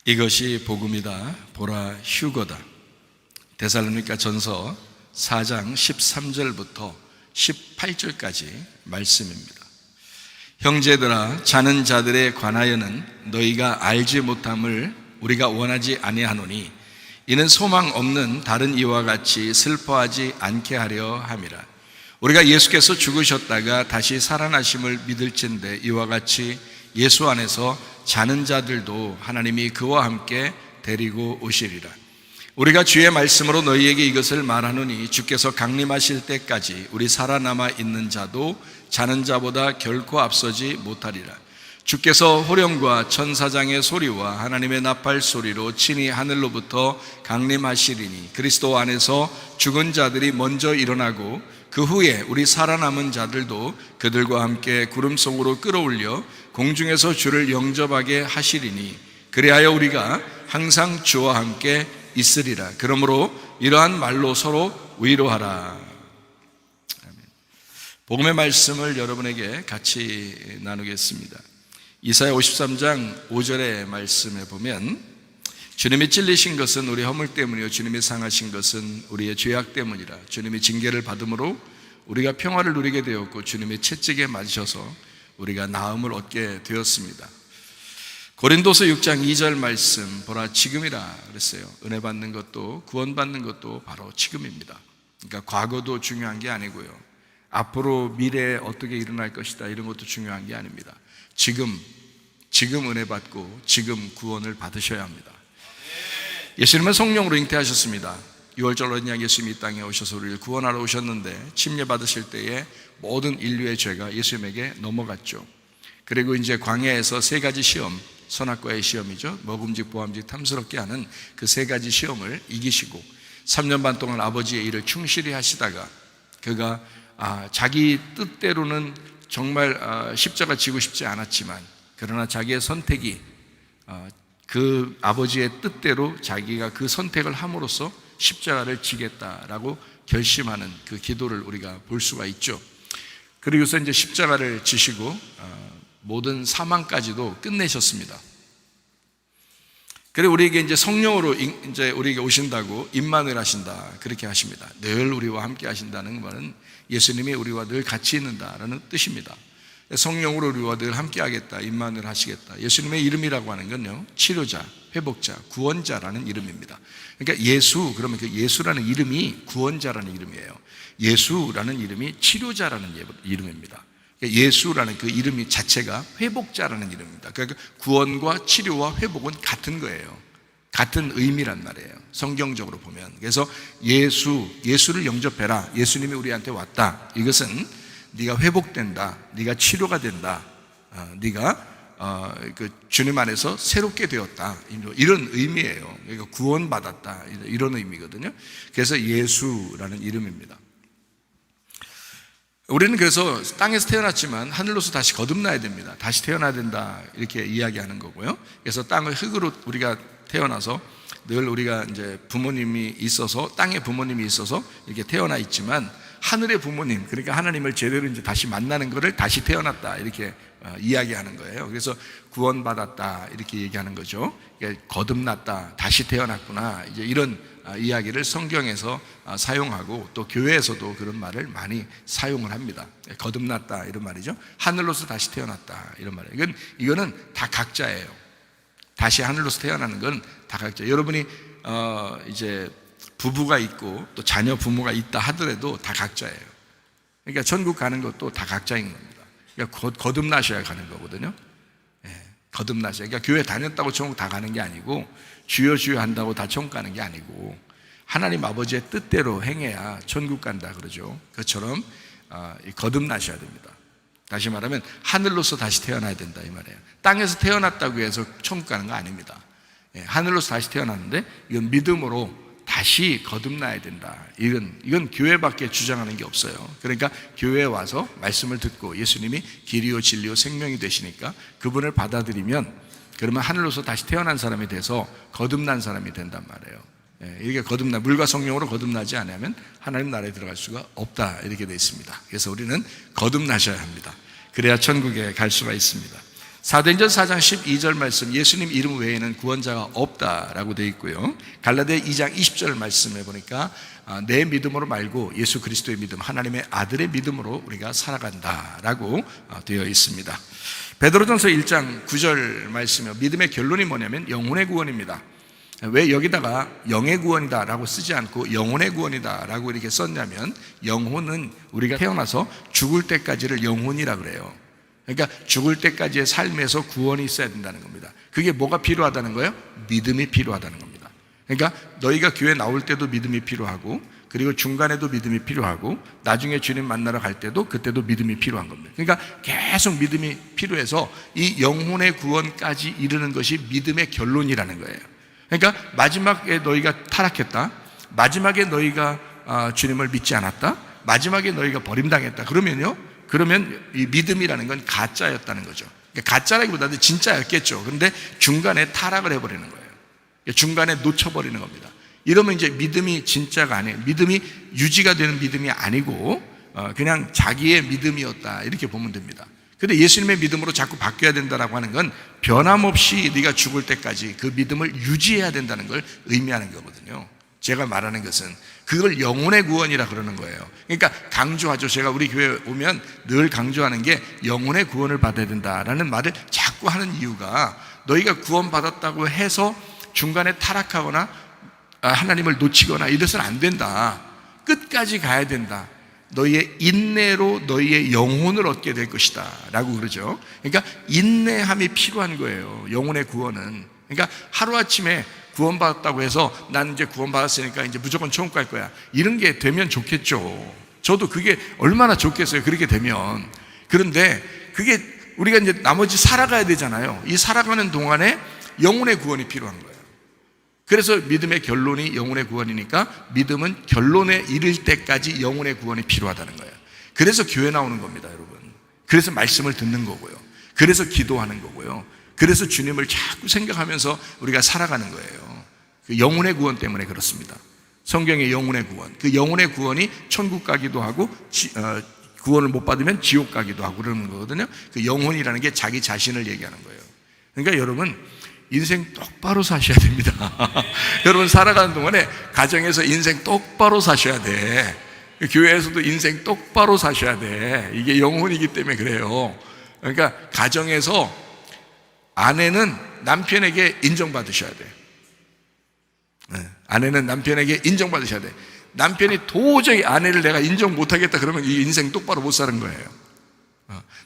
이것이 복음이다. 보라 휴거다. 데살로니가 전서 4장 13절부터 18절까지 말씀입니다. 형제들아, 자는 자들에 관하여는 너희가 알지 못함을 우리가 원하지 아니하노니 이는 소망 없는 다른 이와 같이 슬퍼하지 않게 하려 함이라. 우리가 예수께서 죽으셨다가 다시 살아나심을 믿을진대 이와 같이 예수 안에서 자는 자들도 하나님이 그와 함께 데리고 오시리라. 우리가 주의 말씀으로 너희에게 이것을 말하노니 주께서 강림하실 때까지 우리 살아남아 있는 자도 자는 자보다 결코 앞서지 못하리라. 주께서 호령과 천사장의 소리와 하나님의 나팔 소리로 친히 하늘로부터 강림하시리니 그리스도 안에서 죽은 자들이 먼저 일어나고 그 후에 우리 살아남은 자들도 그들과 함께 구름 속으로 끌어올려 공중에서 주를 영접하게 하시리니 그리하여 우리가 항상 주와 함께 있으리라. 그러므로 이러한 말로 서로 위로하라. 복음의 말씀을 여러분에게 같이 나누겠습니다. 이사야 53장 5절의 말씀에 보면 주님이 찔리신 것은 우리 허물 때문이요 주님이 상하신 것은 우리의 죄악 때문이라. 주님이 징계를 받음으로 우리가 평화를 누리게 되었고 주님이 채찍에 맞으셔서 우리가 나음을 얻게 되었습니다. 고린도서 6장 2절 말씀 보라 지금이라 그랬어요. 은혜 받는 것도 구원받는 것도 바로 지금입니다. 그러니까 과거도 중요한 게 아니고요, 앞으로 미래에 어떻게 일어날 것이다 이런 것도 중요한 게 아닙니다. 지금 은혜 받고 지금 구원을 받으셔야 합니다. 예수님은 성령으로 잉태하셨습니다. 6월절 어린 양 예수님이 이 땅에 오셔서 우리를 구원하러 오셨는데 침례받으실 때에 모든 인류의 죄가 예수님에게 넘어갔죠. 그리고 이제 광야에서 세 가지 시험, 선악과의 시험이죠, 먹음직 보암직 탐스럽게 하는 그 세 가지 시험을 이기시고 3년 반 동안 아버지의 일을 충실히 하시다가 그가 자기 뜻대로는 정말 십자가 지고 싶지 않았지만 그러나 자기의 선택이 그 아버지의 뜻대로 자기가 그 선택을 함으로써 십자가를 지겠다라고 결심하는 그 기도를 우리가 볼 수가 있죠. 그리고서 이제 십자가를 지시고 모든 사망까지도 끝내셨습니다. 그리고 우리에게 이제 성령으로 이제 우리에게 오신다고 임만을 하신다 그렇게 하십니다. 늘 우리와 함께 하신다는 말은 예수님이 우리와 늘 같이 있는다라는 뜻입니다. 성령으로 우리와 늘 함께 하겠다, 임만을 하시겠다. 예수님의 이름이라고 하는 건요, 치료자, 회복자, 구원자라는 이름입니다. 그러니까 예수, 그러면 그 예수라는 이름이 구원자라는 이름이에요. 예수라는 이름이 치료자라는 이름입니다. 그러니까 예수라는 그 이름이 자체가 회복자라는 이름입니다. 그러니까 구원과 치료와 회복은 같은 거예요. 같은 의미란 말이에요, 성경적으로 보면. 그래서 예수를 영접해라, 예수님이 우리한테 왔다, 이것은 네가 회복된다, 네가 치료가 된다, 네가 그 주님 안에서 새롭게 되었다, 이런 의미예요. 그러니까 구원받았다, 이런 의미거든요. 그래서 예수라는 이름입니다. 우리는 그래서 땅에서 태어났지만 하늘로서 다시 거듭나야 됩니다. 다시 태어나야 된다 이렇게 이야기하는 거고요. 그래서 땅을 흙으로 우리가 태어나서 늘 우리가 이제 부모님이 있어서, 땅에 부모님이 있어서 이렇게 태어나 있지만 하늘의 부모님, 그러니까 하나님을 제대로 이제 다시 만나는 것을 다시 태어났다 이렇게 이야기하는 거예요. 그래서 구원받았다 이렇게 얘기하는 거죠. 그러니까 거듭났다, 다시 태어났구나, 이제 이런 이야기를 성경에서 사용하고 또 교회에서도 그런 말을 많이 사용을 합니다. 거듭났다 이런 말이죠. 하늘로서 다시 태어났다 이런 말이에요. 이거는 다 각자예요. 다시 하늘로서 태어나는 건 다 각자. 여러분이 이제 부부가 있고 또 자녀 부모가 있다 하더라도 다 각자예요. 그러니까 천국 가는 것도 다 각자인 겁니다. 그러니까 거듭나셔야 가는 거거든요. 거듭나셔야. 그러니까 교회 다녔다고 천국 다 가는 게 아니고, 주여 주여 한다고 다 천국 가는 게 아니고, 하나님 아버지의 뜻대로 행해야 천국 간다 그러죠. 그것처럼 거듭나셔야 됩니다. 다시 말하면 하늘로서 다시 태어나야 된다 이 말이에요. 땅에서 태어났다고 해서 천국 가는 거 아닙니다. 하늘로서 다시 태어났는데 이건 믿음으로 다시 거듭나야 된다. 이건 교회밖에 주장하는 게 없어요. 그러니까 교회에 와서 말씀을 듣고 예수님이 길이요 진리요 생명이 되시니까 그분을 받아들이면, 그러면 하늘로서 다시 태어난 사람이 돼서 거듭난 사람이 된단 말이에요. 이렇게 물과 성령으로 거듭나지 않으면 하나님 나라에 들어갈 수가 없다 이렇게 되어 있습니다. 그래서 우리는 거듭나셔야 합니다. 그래야 천국에 갈 수가 있습니다. 사도행전 4장 12절 말씀, 예수님 이름 외에는 구원자가 없다라고 되어 있고요. 갈라디아 2장 20절 말씀에 보니까 내 믿음으로 말고 예수 그리스도의 믿음, 하나님의 아들의 믿음으로 우리가 살아간다라고 되어 있습니다. 베드로전서 1장 9절 말씀에 믿음의 결론이 뭐냐면 영혼의 구원입니다. 왜 여기다가 영의 구원이다 라고 쓰지 않고 영혼의 구원이다 라고 이렇게 썼냐면, 영혼은 우리가 태어나서 죽을 때까지를 영혼이라 그래요. 그러니까 죽을 때까지의 삶에서 구원이 있어야 된다는 겁니다. 그게 뭐가 필요하다는 거예요? 믿음이 필요하다는 겁니다. 그러니까 너희가 교회 나올 때도 믿음이 필요하고, 그리고 중간에도 믿음이 필요하고, 나중에 주님 만나러 갈 때도 그때도 믿음이 필요한 겁니다. 그러니까 계속 믿음이 필요해서 이 영혼의 구원까지 이르는 것이 믿음의 결론이라는 거예요. 그러니까 마지막에 너희가 타락했다, 마지막에 너희가 주님을 믿지 않았다, 마지막에 너희가 버림당했다, 그러면 이 믿음이라는 건 가짜였다는 거죠. 그러니까 가짜라기보다는 진짜였겠죠. 그런데 중간에 타락을 해버리는 거예요. 중간에 놓쳐버리는 겁니다. 이러면 이제 믿음이 진짜가 아니에요. 믿음이 유지가 되는 믿음이 아니고 그냥 자기의 믿음이었다, 이렇게 보면 됩니다. 근데 예수님의 믿음으로 자꾸 바뀌어야 된다라고 하는 건 변함없이 네가 죽을 때까지 그 믿음을 유지해야 된다는 걸 의미하는 거거든요. 제가 말하는 것은 그걸 영혼의 구원이라 그러는 거예요. 그러니까 강조하죠. 제가 우리 교회 오면 늘 강조하는 게 영혼의 구원을 받아야 된다라는 말을 자꾸 하는 이유가, 너희가 구원받았다고 해서 중간에 타락하거나 하나님을 놓치거나 이래서는 안 된다. 끝까지 가야 된다. 너희의 인내로 너희의 영혼을 얻게 될 것이다 라고 그러죠. 그러니까 인내함이 필요한 거예요, 영혼의 구원은. 그러니까 하루아침에 구원받았다고 해서 난 이제 구원받았으니까 이제 무조건 천국 갈 거야, 이런 게 되면 좋겠죠. 저도 그게 얼마나 좋겠어요, 그렇게 되면. 그런데 그게 우리가 이제 나머지 살아가야 되잖아요. 이 살아가는 동안에 영혼의 구원이 필요한 거예요. 그래서 믿음의 결론이 영혼의 구원이니까 믿음은 결론에 이를 때까지 영혼의 구원이 필요하다는 거예요. 그래서 교회 나오는 겁니다, 여러분. 그래서 말씀을 듣는 거고요. 그래서 기도하는 거고요. 그래서 주님을 자꾸 생각하면서 우리가 살아가는 거예요. 그 영혼의 구원 때문에 그렇습니다. 성경의 영혼의 구원, 그 영혼의 구원이 천국 가기도 하고 구원을 못 받으면 지옥 가기도 하고 그러는 거거든요. 그 영혼이라는 게 자기 자신을 얘기하는 거예요. 그러니까 여러분, 인생 똑바로 사셔야 됩니다. 여러분, 살아가는 동안에 가정에서 인생 똑바로 사셔야 돼. 교회에서도 인생 똑바로 사셔야 돼. 이게 영혼이기 때문에 그래요. 그러니까 가정에서 아내는 남편에게 인정받으셔야 돼. 아내는 남편에게 인정받으셔야 돼. 남편이 도저히 아내를 내가 인정 못하겠다 그러면 이 인생 똑바로 못 사는 거예요.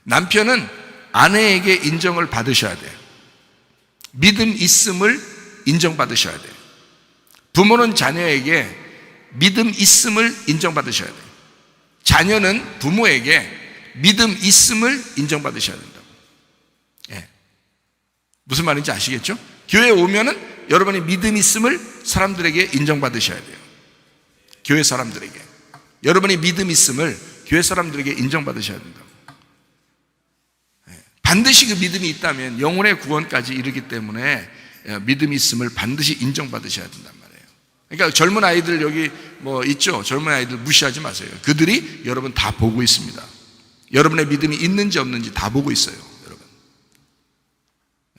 남편은 아내에게 인정을 받으셔야 돼요. 믿음 있음을 인정받으셔야 돼요. 부모는 자녀에게 믿음 있음을 인정받으셔야 돼요. 자녀는 부모에게 믿음 있음을 인정받으셔야 된다고. 무슨 말인지 아시겠죠? 교회에 오면은 여러분이 믿음 있음을 사람들에게 인정받으셔야 돼요. 교회 사람들에게. 여러분이 믿음 있음을 교회 사람들에게 인정받으셔야 된다고. 반드시 그 믿음이 있다면 영혼의 구원까지 이르기 때문에 믿음이 있음을 반드시 인정받으셔야 된단 말이에요. 그러니까 젊은 아이들 여기 뭐 있죠? 젊은 아이들 무시하지 마세요. 그들이 여러분 다 보고 있습니다. 여러분의 믿음이 있는지 없는지 다 보고 있어요, 여러분.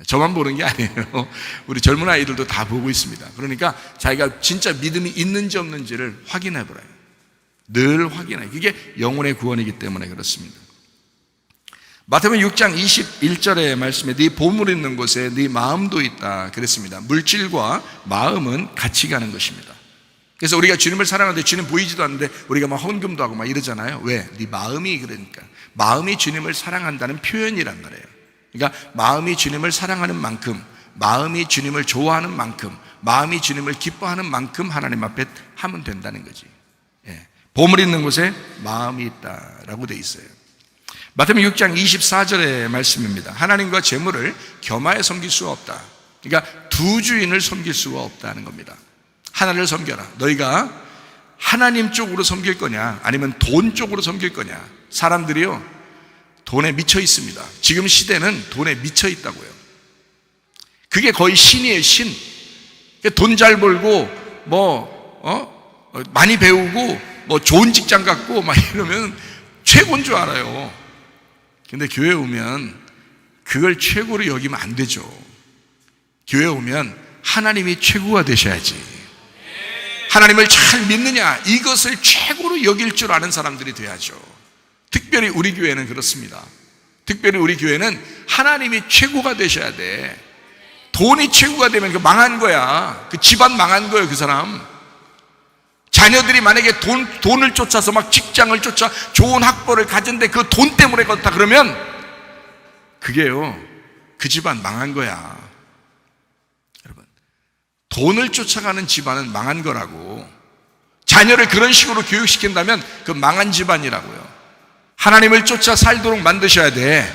저만 보는 게 아니에요. 우리 젊은 아이들도 다 보고 있습니다. 그러니까 자기가 진짜 믿음이 있는지 없는지를 확인해 보라요. 늘 확인해. 그게 영혼의 구원이기 때문에 그렇습니다. 마태복음 6장 21절의 말씀에 네 보물 있는 곳에 네 마음도 있다 그랬습니다. 물질과 마음은 같이 가는 것입니다. 그래서 우리가 주님을 사랑하는데 주님 보이지도 않는데 우리가 막 헌금도 하고 막 이러잖아요. 왜? 네 마음이 그러니까. 마음이 주님을 사랑한다는 표현이란 말이에요. 그러니까 마음이 주님을 사랑하는 만큼, 마음이 주님을 좋아하는 만큼, 마음이 주님을 기뻐하는 만큼 하나님 앞에 하면 된다는 거지. 보물 있는 곳에 마음이 있다라고 돼 있어요. 마태복음 6장 24절의 말씀입니다. 하나님과 재물을 겸하여 섬길 수가 없다. 그러니까 두 주인을 섬길 수가 없다는 겁니다. 하나를 섬겨라. 너희가 하나님 쪽으로 섬길 거냐 아니면 돈 쪽으로 섬길 거냐. 사람들이요 돈에 미쳐 있습니다. 지금 시대는 돈에 미쳐 있다고요. 그게 거의 신이에요, 신. 돈 잘 벌고 많이 배우고 좋은 직장 갖고 막 이러면 최고인 줄 알아요. 근데 교회 오면 그걸 최고로 여기면 안 되죠. 교회 오면 하나님이 최고가 되셔야지. 하나님을 잘 믿느냐, 이것을 최고로 여길 줄 아는 사람들이 돼야죠. 특별히 우리 교회는 그렇습니다. 특별히 우리 교회는 하나님이 최고가 되셔야 돼. 돈이 최고가 되면 그 망한 거야. 그 집안 망한 거예요, 그 사람. 자녀들이 만약에 돈을 쫓아서 막 직장을 쫓아 좋은 학벌을 가진데 그 돈 때문에 그렇다 그러면 그게요, 그 집안 망한 거야. 여러분, 돈을 쫓아가는 집안은 망한 거라고. 자녀를 그런 식으로 교육시킨다면 그 망한 집안이라고요. 하나님을 쫓아 살도록 만드셔야 돼.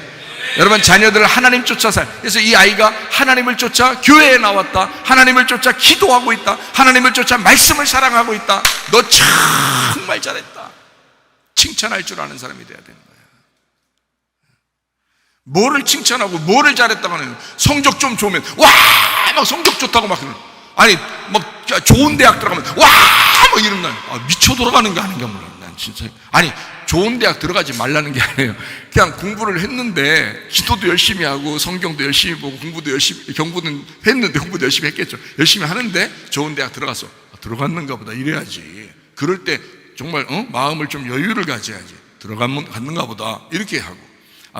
여러분, 자녀들을 하나님 쫓아 그래서 이 아이가 하나님을 쫓아 교회에 나왔다, 하나님을 쫓아 기도하고 있다, 하나님을 쫓아 말씀을 사랑하고 있다. 너 정말 잘했다. 칭찬할 줄 아는 사람이 돼야 되는 거야. 뭐를 칭찬하고 뭐를 잘했다고 하는, 성적 좀 좋으면 와 막 성적 좋다고 막, 아니 막 좋은 대학 들어가면 와 막 이런 날 미쳐 돌아가는 게 아닌가 몰라. 난 진짜, 아니 좋은 대학 들어가지 말라는 게 아니에요. 그냥 공부를 했는데 기도도 열심히 하고 성경도 열심히 보고 공부도 열심히, 공부는 했는데 공부도 열심히 했겠죠. 열심히 하는데 좋은 대학 들어갔어. 들어갔는가 보다 이래야지. 그럴 때 정말 마음을 좀 여유를 가져야지. 들어갔는가 보다 이렇게 하고,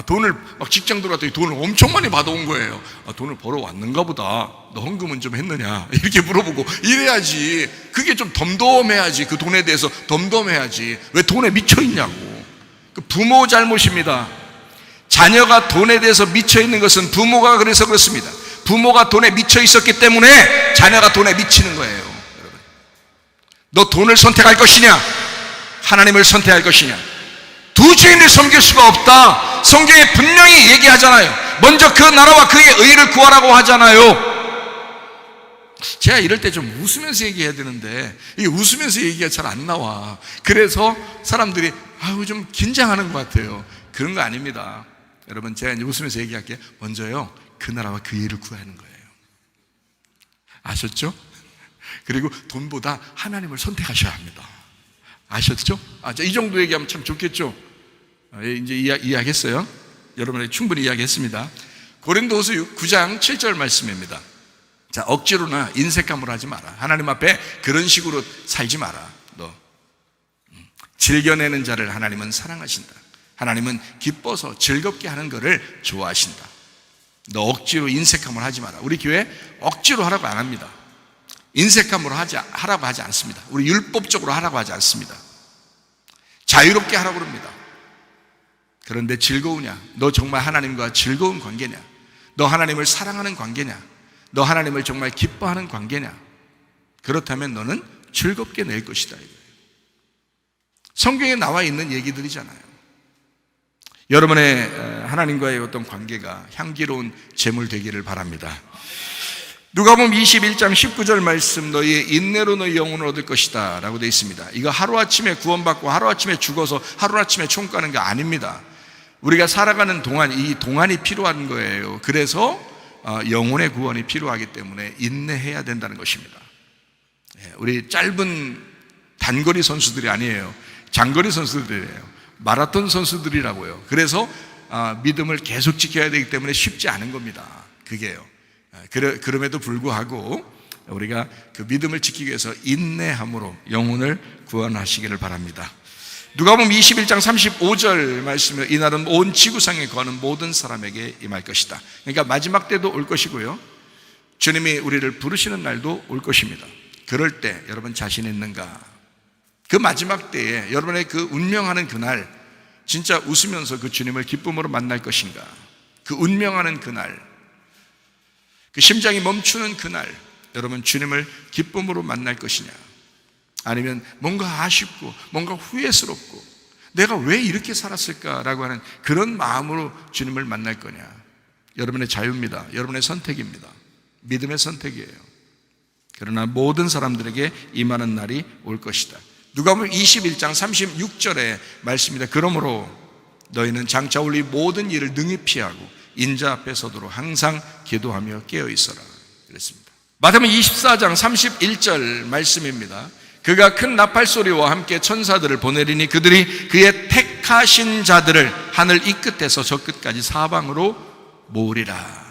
돈을 막 직장 들어갔더니 돈을 엄청 많이 받아온 거예요. 돈을 벌어 왔는가 보다. 너 헌금은 좀 했느냐 이렇게 물어보고 이래야지. 그게 좀 덤덤해야지. 그 돈에 대해서 덤덤해야지. 왜 돈에 미쳐 있냐고. 그 부모 잘못입니다. 자녀가 돈에 대해서 미쳐 있는 것은 부모가 그래서 그렇습니다. 부모가 돈에 미쳐 있었기 때문에 자녀가 돈에 미치는 거예요. 여러분, 너 돈을 선택할 것이냐, 하나님을 선택할 것이냐, 두 주인을 섬길 수가 없다. 성경에 분명히 얘기하잖아요. 먼저 그 나라와 그의 의를 구하라고 하잖아요. 제가 이럴 때 좀 웃으면서 얘기해야 되는데 이게 웃으면서 얘기가 잘 안 나와. 그래서 사람들이 좀 긴장하는 것 같아요. 그런 거 아닙니다. 여러분, 제가 이제 웃으면서 얘기할게요. 먼저요, 그 나라와 그 의를 구하는 거예요. 아셨죠? 그리고 돈보다 하나님을 선택하셔야 합니다. 아셨죠? 이 정도 얘기하면 참 좋겠죠? 이제 이야기했어요. 여러분이 충분히 이야기했습니다. 고린도후서 9장 7절 말씀입니다. 자, 억지로나 인색함으로 하지 마라. 하나님 앞에 그런 식으로 살지 마라. 너 즐겨내는 자를 하나님은 사랑하신다. 하나님은 기뻐서 즐겁게 하는 것을 좋아하신다. 너 억지로 인색함을 하지 마라. 우리 교회 억지로 하라고 안 합니다. 인색함으로 하라고 하지 않습니다. 우리 율법적으로 하라고 하지 않습니다. 자유롭게 하라고 합니다. 그런데 즐거우냐? 너 정말 하나님과 즐거운 관계냐? 너 하나님을 사랑하는 관계냐? 너 하나님을 정말 기뻐하는 관계냐? 그렇다면 너는 즐겁게 낼 것이다. 성경에 나와 있는 얘기들이잖아요. 여러분의 하나님과의 어떤 관계가 향기로운 제물 되기를 바랍니다. 누가복음 21장 19절 말씀, 너희의 인내로 너희 영혼을 얻을 것이다 라고 되어 있습니다. 이거 하루아침에 구원받고 하루아침에 죽어서 하루아침에 총 가는 게 아닙니다. 우리가 살아가는 동안 이 동안이 필요한 거예요. 그래서 영혼의 구원이 필요하기 때문에 인내해야 된다는 것입니다. 우리 짧은 단거리 선수들이 아니에요. 장거리 선수들이에요. 마라톤 선수들이라고요. 그래서 믿음을 계속 지켜야 되기 때문에 쉽지 않은 겁니다. 그게요. 그럼에도 불구하고 우리가 그 믿음을 지키기 위해서 인내함으로 영혼을 구원하시기를 바랍니다. 누가복음 21장 35절 말씀에 이날은 온 지구상에 거하는 모든 사람에게 임할 것이다. 그러니까 마지막 때도 올 것이고요, 주님이 우리를 부르시는 날도 올 것입니다. 그럴 때 여러분 자신 있는가? 그 마지막 때에 여러분의 그 운명하는 그날, 진짜 웃으면서 그 주님을 기쁨으로 만날 것인가? 그 운명하는 그날, 그 심장이 멈추는 그날, 여러분 주님을 기쁨으로 만날 것이냐? 아니면 뭔가 아쉽고 뭔가 후회스럽고 내가 왜 이렇게 살았을까라고 하는 그런 마음으로 주님을 만날 거냐? 여러분의 자유입니다. 여러분의 선택입니다. 믿음의 선택이에요. 그러나 모든 사람들에게 임하는 날이 올 것이다. 누가복음 21장 36절의 말씀입니다. 그러므로 너희는 장차 올 이 모든 일을 능히 피하고 인자 앞에 서도록 항상 기도하며 깨어 있어라 그랬습니다. 마태복음 24장 31절 말씀입니다. 그가 큰 나팔 소리와 함께 천사들을 보내리니 그들이 그의 택하신 자들을 하늘 이 끝에서 저 끝까지 사방으로 모으리라.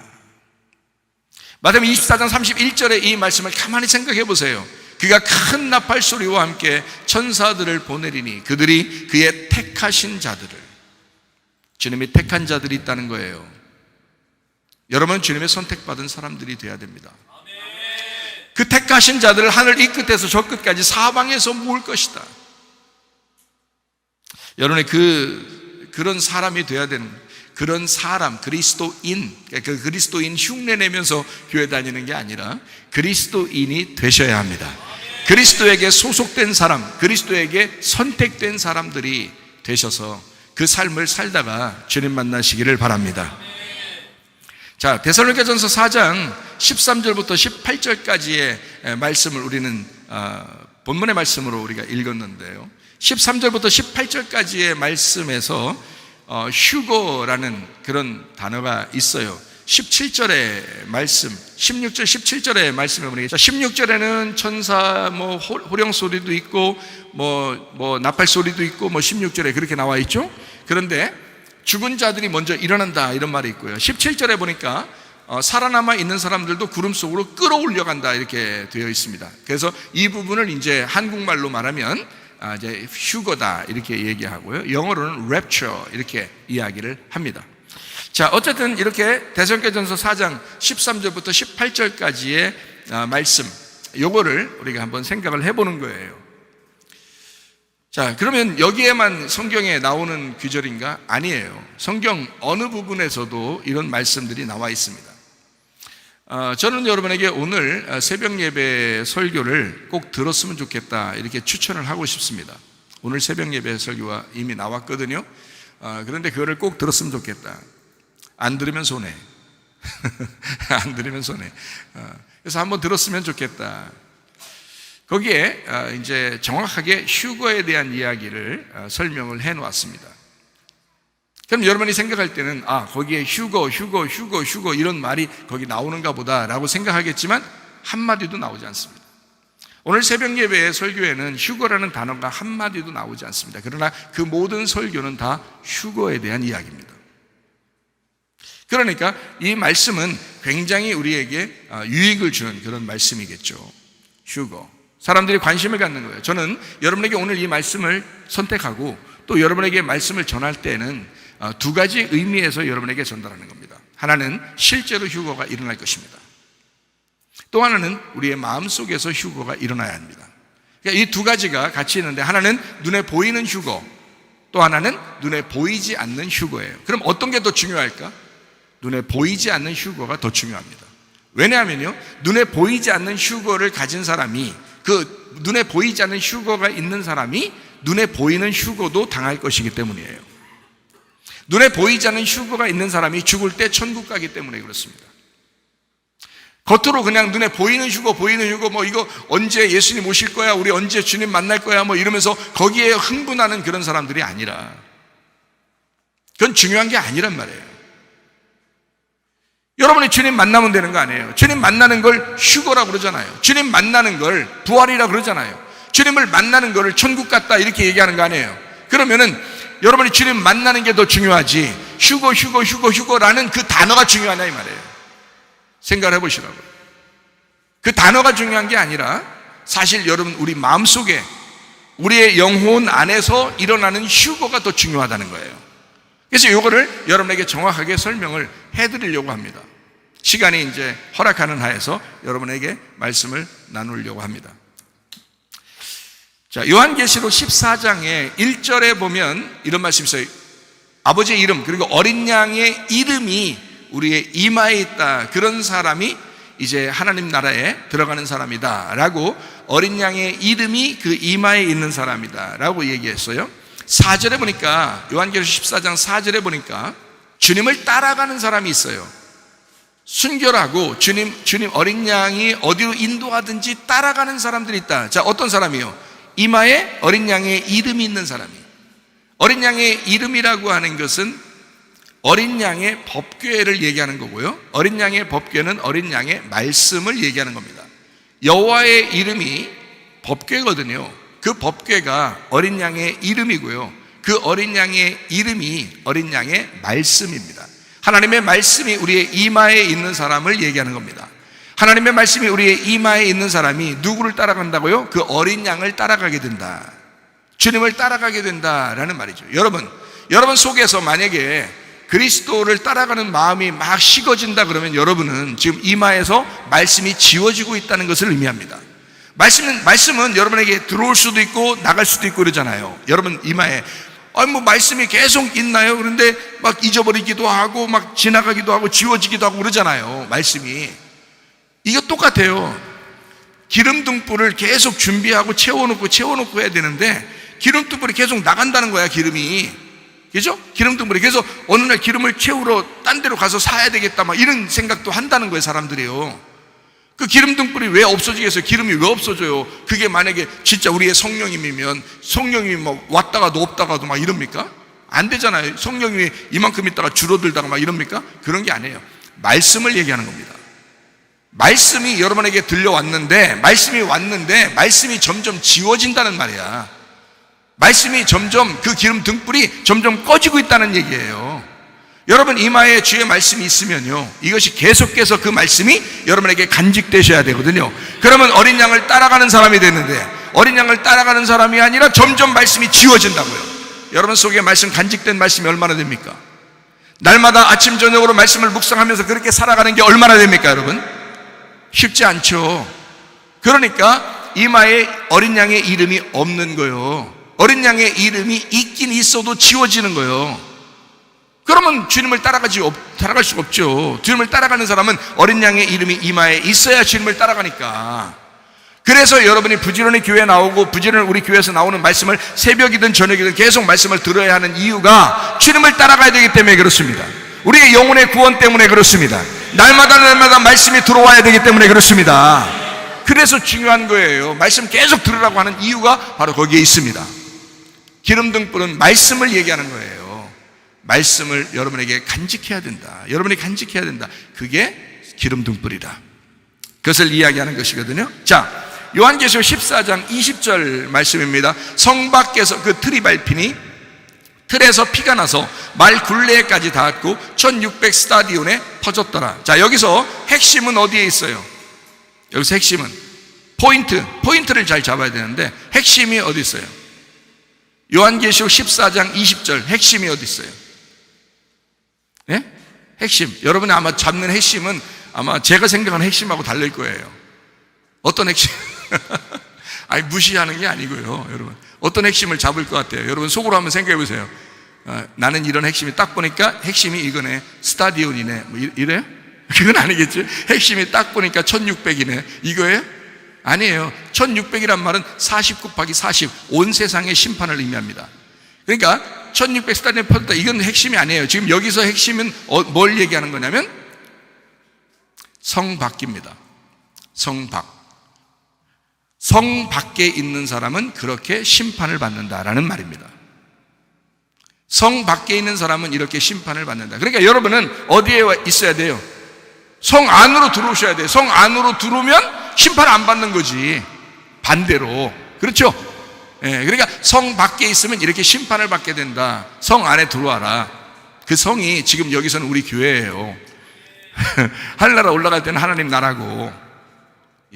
마태복음 24장 31절에 이 말씀을 가만히 생각해 보세요. 그가 큰 나팔 소리와 함께 천사들을 보내리니 그들이 그의 택하신 자들을, 주님이 택한 자들이 있다는 거예요. 여러분, 주님의 선택받은 사람들이 돼야 됩니다. 그 택하신 자들을 하늘 이 끝에서 저 끝까지 사방에서 모을 것이다. 여러분의 그런 사람이 돼야 되는 거예요. 그런 사람, 그리스도인, 그 그리스도인 흉내 내면서 교회 다니는 게 아니라 그리스도인이 되셔야 합니다. 그리스도에게 소속된 사람, 그리스도에게 선택된 사람들이 되셔서 그 삶을 살다가 주님 만나시기를 바랍니다. 자, 데살로니가전서 4장 13절부터 18절까지의 말씀을 우리는 본문의 말씀으로 우리가 읽었는데요, 13절부터 18절까지의 말씀에서 휴거라는 그런 단어가 있어요. 17절의 말씀, 16절, 17절의 말씀을 보니까 16절에는 천사 호령 소리도 있고 나팔 소리도 있고 16절에 그렇게 나와 있죠. 그런데 죽은 자들이 먼저 일어난다 이런 말이 있고요. 17절에 보니까 살아남아 있는 사람들도 구름 속으로 끌어올려 간다 이렇게 되어 있습니다. 그래서 이 부분을 이제 한국말로 말하면 이제 휴거다 이렇게 얘기하고요, 영어로는 rapture 이렇게 이야기를 합니다. 자, 어쨌든 이렇게 데살로니가전서 4장 13절부터 18절까지의 말씀, 요거를 우리가 한번 생각을 해보는 거예요. 자, 그러면 여기에만 성경에 나오는 구절인가? 아니에요. 성경 어느 부분에서도 이런 말씀들이 나와 있습니다. 저는 여러분에게 오늘 새벽 예배 설교를 꼭 들었으면 좋겠다 이렇게 추천을 하고 싶습니다. 오늘 새벽 예배 설교가 이미 나왔거든요. 그런데 그거를 꼭 들었으면 좋겠다. 안 들으면 손해. 안 들으면 손해. 그래서 한번 들었으면 좋겠다. 거기에 이제 정확하게 휴거에 대한 이야기를 설명을 해 놓았습니다. 그럼 여러분이 생각할 때는 거기에 휴거 이런 말이 거기 나오는가 보다 라고 생각하겠지만 한마디도 나오지 않습니다. 오늘 새벽 예배의 설교에는 휴거라는 단어가 한마디도 나오지 않습니다. 그러나 그 모든 설교는 다 휴거에 대한 이야기입니다. 그러니까 이 말씀은 굉장히 우리에게 유익을 주는 그런 말씀이겠죠. 휴거, 사람들이 관심을 갖는 거예요. 저는 여러분에게 오늘 이 말씀을 선택하고 또 여러분에게 말씀을 전할 때는 두 가지 의미에서 여러분에게 전달하는 겁니다. 하나는 실제로 휴거가 일어날 것입니다. 또 하나는 우리의 마음속에서 휴거가 일어나야 합니다. 그러니까 이 두 가지가 같이 있는데, 하나는 눈에 보이는 휴거, 또 하나는 눈에 보이지 않는 휴거예요. 그럼 어떤 게 더 중요할까? 눈에 보이지 않는 휴거가 더 중요합니다. 왜냐하면요, 눈에 보이지 않는 휴거를 가진 사람이, 그 눈에 보이지 않는 휴거가 있는 사람이 눈에 보이는 휴거도 당할 것이기 때문이에요. 눈에 보이지 않는 휴거가 있는 사람이 죽을 때 천국 가기 때문에 그렇습니다. 겉으로 그냥 눈에 보이는 휴거 이거 언제 예수님 오실 거야, 우리 언제 주님 만날 거야 이러면서 거기에 흥분하는 그런 사람들이 아니라, 그건 중요한 게 아니란 말이에요. 여러분이 주님 만나면 되는 거 아니에요. 주님 만나는 걸 휴거라고 그러잖아요. 주님 만나는 걸 부활이라고 그러잖아요. 주님을 만나는 걸 천국 같다 이렇게 얘기하는 거 아니에요. 그러면은 여러분이 주님 만나는 게 더 중요하지 휴거라는 그 단어가 중요하냐 이 말이에요. 생각을 해보시라고요. 그 단어가 중요한 게 아니라 사실 여러분 우리 마음속에, 우리의 영혼 안에서 일어나는 휴거가 더 중요하다는 거예요. 그래서 이거를 여러분에게 정확하게 설명을 해드리려고 합니다. 시간이 이제 허락하는 하에서 여러분에게 말씀을 나누려고 합니다. 자, 요한계시록 14장의 1절에 보면 이런 말씀이 있어요. 아버지의 이름 그리고 어린 양의 이름이 우리의 이마에 있다. 그런 사람이 이제 하나님 나라에 들어가는 사람이다 라고, 어린 양의 이름이 그 이마에 있는 사람이다 라고 얘기했어요. 4절에 보니까, 요한계시록 14장 4절에 보니까 주님을 따라가는 사람이 있어요. 순결하고 주님 어린 양이 어디로 인도하든지 따라가는 사람들이 있다. 자, 어떤 사람이요? 이마에 어린 양의 이름이 있는 사람이. 어린 양의 이름이라고 하는 것은 어린 양의 법궤를 얘기하는 거고요, 어린 양의 법궤는 어린 양의 말씀을 얘기하는 겁니다. 여호와의 이름이 법궤거든요. 그 법궤가 어린 양의 이름이고요, 그 어린 양의 이름이 어린 양의 말씀입니다. 하나님의 말씀이 우리의 이마에 있는 사람을 얘기하는 겁니다. 하나님의 말씀이 우리의 이마에 있는 사람이 누구를 따라간다고요? 그 어린 양을 따라가게 된다. 주님을 따라가게 된다라는 말이죠. 여러분 속에서 만약에 그리스도를 따라가는 마음이 막 식어진다 그러면 여러분은 지금 이마에서 말씀이 지워지고 있다는 것을 의미합니다. 말씀은 여러분에게 들어올 수도 있고 나갈 수도 있고 그러잖아요. 여러분 이마에 말씀이 계속 있나요? 그런데 막 잊어버리기도 하고 막 지나가기도 하고 지워지기도 하고 그러잖아요. 말씀이 이거 똑같아요. 기름 등불을 계속 준비하고 채워놓고 해야 되는데 기름 등불이 계속 나간다는 거야. 기름이, 그죠? 기름 등불이. 그래서 어느 날 기름을 채우러 딴 데로 가서 사야 되겠다 막 이런 생각도 한다는 거예요. 사람들이요. 그 기름 등불이 왜 없어지겠어요? 기름이 왜 없어져요? 그게 만약에 진짜 우리의 성령님이면 성령님이 막 왔다가도 없다가도 막 이럽니까? 안 되잖아요. 성령님이 이만큼 있다가 줄어들다가 막 이럽니까? 그런 게 아니에요. 말씀을 얘기하는 겁니다. 말씀이 여러분에게 들려왔는데 말씀이 점점 지워진다는 말이야. 말씀이 점점, 그 기름 등불이 점점 꺼지고 있다는 얘기예요. 여러분 이마에 주의 말씀이 있으면요, 이것이 계속해서 그 말씀이 여러분에게 간직되셔야 되거든요. 그러면 어린 양을 따라가는 사람이 되는데, 어린 양을 따라가는 사람이 아니라 점점 말씀이 지워진다고요. 여러분 속에 말씀, 간직된 말씀이 얼마나 됩니까? 날마다 아침 저녁으로 말씀을 묵상하면서 그렇게 살아가는 게 얼마나 됩니까? 여러분 쉽지 않죠. 그러니까 이마에 어린 양의 이름이 없는 거예요. 어린 양의 이름이 있긴 있어도 지워지는 거예요. 그러면 주님을 따라갈 수가 없죠. 주님을 따라가는 사람은 어린 양의 이름이 이마에 있어야 주님을 따라가니까. 그래서 여러분이 부지런히 교회에 나오고 부지런히 우리 교회에서 나오는 말씀을 새벽이든 저녁이든 계속 말씀을 들어야 하는 이유가 주님을 따라가야 되기 때문에 그렇습니다. 우리의 영혼의 구원 때문에 그렇습니다. 날마다 말씀이 들어와야 되기 때문에 그렇습니다. 그래서 중요한 거예요. 말씀 계속 들으라고 하는 이유가 바로 거기에 있습니다. 기름등불은 말씀을 얘기하는 거예요. 말씀을 여러분에게 간직해야 된다. 여러분이 간직해야 된다. 그게 기름등불이다. 그것을 이야기하는 것이거든요. 자, 요한계시록 14장 20절 말씀입니다. 성 밖에서 그 틀이 밟히니 틀에서 피가 나서 말 굴레까지 닿았고 1600 스타디온에 퍼졌더라. 자, 여기서 핵심은 어디에 있어요? 여기서 핵심은 포인트를 잘 잡아야 되는데 핵심이 어디 있어요? 요한계시록 14장 20절 핵심이 어디 있어요? 예? 핵심. 여러분이 아마 잡는 핵심은 아마 제가 생각하는 핵심하고 다를 거예요. 어떤 핵심? 아니, 무시하는 게 아니고요. 여러분, 어떤 핵심을 잡을 것 같아요? 여러분 속으로 한번 생각해 보세요. 나는 이런 핵심이 딱 보니까 핵심이 이거네. 스타디온이네. 뭐 이래요? 그건 아니겠지. 핵심이 딱 보니까 1600이네. 이거예요? 아니에요. 1600이란 말은 40 곱하기 40, 온 세상의 심판을 의미합니다. 그러니까 1600 스타디온에 퍼졌다. 이건 핵심이 아니에요. 지금 여기서 핵심은 뭘 얘기하는 거냐면 성 밖입니다. 성 밖. 성 밖에 있는 사람은 그렇게 심판을 받는다라는 말입니다. 성 밖에 있는 사람은 이렇게 심판을 받는다. 그러니까 여러분은 어디에 있어야 돼요? 성 안으로 들어오셔야 돼요. 성 안으로 들어오면 심판 안 받는 거지. 반대로. 그렇죠? 예, 그러니까 성 밖에 있으면 이렇게 심판을 받게 된다. 성 안에 들어와라. 그 성이 지금 여기서는 우리 교회예요. 하늘나라 올라갈 때는 하나님 나라고.